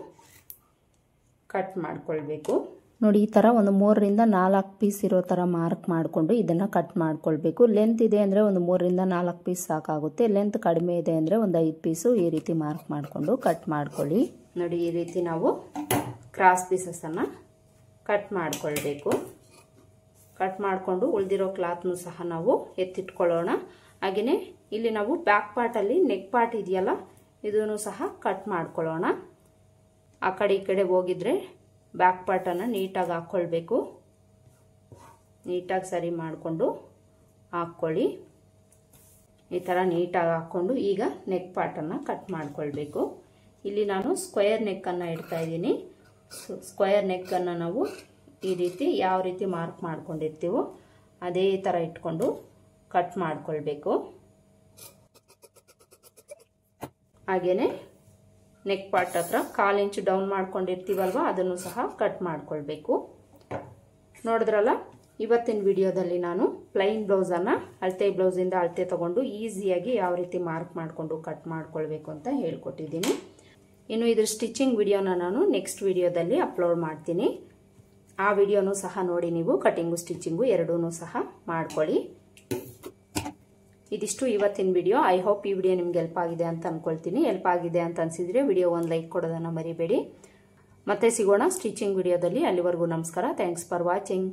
ಕಟ್ ಮಾಡ್ಕೊಳ್ಬೇಕು. ನೋಡಿ, ಈ ಥರ ಒಂದು 3ರಿಂದ 4 ಪೀಸ್ ಇರೋ ಥರ ಮಾರ್ಕ್ ಮಾಡಿಕೊಂಡು ಇದನ್ನು ಕಟ್ ಮಾಡ್ಕೊಳ್ಬೇಕು. ಲೆಂತ್ ಇದೆ ಅಂದರೆ ಒಂದು 3ರಿಂದ 4 ಪೀಸ್ ಸಾಕಾಗುತ್ತೆ. ಲೆಂತ್ ಕಡಿಮೆ ಇದೆ ಅಂದರೆ ಒಂದು 5 ಪೀಸು ಈ ರೀತಿ ಮಾರ್ಕ್ ಮಾಡಿಕೊಂಡು ಕಟ್ ಮಾಡ್ಕೊಳ್ಳಿ. ನೋಡಿ, ಈ ರೀತಿ ನಾವು ಕ್ರಾಸ್ ಪೀಸಸನ್ನು ಕಟ್ ಮಾಡ್ಕೊಳ್ಬೇಕು. ಕಟ್ ಮಾಡಿಕೊಂಡು ಉಳಿದಿರೋ ಕ್ಲಾತ್ನು ಸಹ ನಾವು ಎತ್ತಿಟ್ಕೊಳ್ಳೋಣ. ಹಾಗೆಯೇ ಇಲ್ಲಿ ನಾವು ಬ್ಯಾಕ್ ಪಾರ್ಟಲ್ಲಿ ನೆಕ್ ಪಾರ್ಟ್ ಇದೆಯಲ್ಲ, ಇದನ್ನು ಸಹ ಕಟ್ ಮಾಡ್ಕೊಳ್ಳೋಣ. ಆ ಕಡೆ ಈ ಕಡೆ ಹೋಗಿದ್ರೆ ಬ್ಯಾಕ್ ಪಾರ್ಟನ್ನು ನೀಟಾಗಿ ಹಾಕ್ಕೊಳ್ಬೇಕು. ನೀಟಾಗಿ ಸರಿ ಮಾಡಿಕೊಂಡು ಹಾಕ್ಕೊಳ್ಳಿ. ಈ ಥರ ನೀಟಾಗಿ ಹಾಕ್ಕೊಂಡು ಈಗ ನೆಕ್ ಪಾರ್ಟನ್ನು ಕಟ್ ಮಾಡ್ಕೊಳ್ಬೇಕು. ಇಲ್ಲಿ ನಾನು ಸ್ಕ್ವೇರ್ ನೆಕ್ಕನ್ನು ಇಡ್ತಾ ಇದ್ದೀನಿ. ಸ್ಕ್ವೇರ್ ನೆಕ್ಕನ್ನು ನಾವು ಈ ರೀತಿ ಯಾವ ರೀತಿ ಮಾರ್ಕ್ ಮಾಡ್ಕೊಂಡಿರ್ತೀವೋ ಅದೇ ಥರ ಇಟ್ಕೊಂಡು ಕಟ್ ಮಾಡ್ಕೊಳ್ಬೇಕು. ಹಾಗೇನೆ ನೆಕ್ ಪಾರ್ಟ್ ಹತ್ರ 1/4 ಇಂಚು ಡೌನ್ ಮಾಡ್ಕೊಂಡಿರ್ತೀವಲ್ವ, ಅದನ್ನು ಸಹ ಕಟ್ ಮಾಡ್ಕೊಳ್ಬೇಕು. ನೋಡಿದ್ರಲ್ಲ, ಇವತ್ತಿನ ವಿಡಿಯೋದಲ್ಲಿ ನಾನು ಪ್ಲೈನ್ ಬ್ಲೌಸನ್ನು ಅಳತೆ ಬ್ಲೌಸಿಂದ ಅಳತೆ ತಗೊಂಡು ಈಸಿಯಾಗಿ ಯಾವ ರೀತಿ ಮಾರ್ಕ್ ಮಾಡಿಕೊಂಡು ಕಟ್ ಮಾಡ್ಕೊಳ್ಬೇಕು ಅಂತ ಹೇಳ್ಕೊಟ್ಟಿದ್ದೀನಿ. ಇನ್ನು ಇದ್ರ ಸ್ಟಿಚಿಂಗ್ ವಿಡಿಯೋನ ನಾನು ನೆಕ್ಸ್ಟ್ ವಿಡಿಯೋದಲ್ಲಿ ಅಪ್ಲೋಡ್ ಮಾಡ್ತೀನಿ. ಆ ವಿಡಿಯೋನು ಸಹ ನೋಡಿ ನೀವು ಕಟಿಂಗು ಸ್ಟಿಚಿಂಗು ಎರಡೂ ಸಹ ಮಾಡ್ಕೊಳ್ಳಿ. ಇದಿಷ್ಟು ಇವತ್ತಿನ ವಿಡಿಯೋ. ಐ ಹೋಪ್ ಈ ವಿಡಿಯೋ ನಿಮ್ಗೆ ಹೆಲ್ಪ್ ಆಗಿದೆ ಅಂತ ಅನ್ಕೊಳ್ತೀನಿ. ಹೆಲ್ಪ್ ಆಗಿದೆ ಅಂತ ಅನ್ಸಿದ್ರೆ ವಿಡಿಯೋ ಒಂದು ಲೈಕ್ ಕೊಡೋದನ್ನ ಮರಿಬೇಡಿ. ಮತ್ತೆ ಸಿಗೋಣ ಸ್ಟಿಚಿಂಗ್ ವಿಡಿಯೋದಲ್ಲಿ. ಅಲ್ಲಿವರೆಗೂ ನಮಸ್ಕಾರ. Thanks for watching.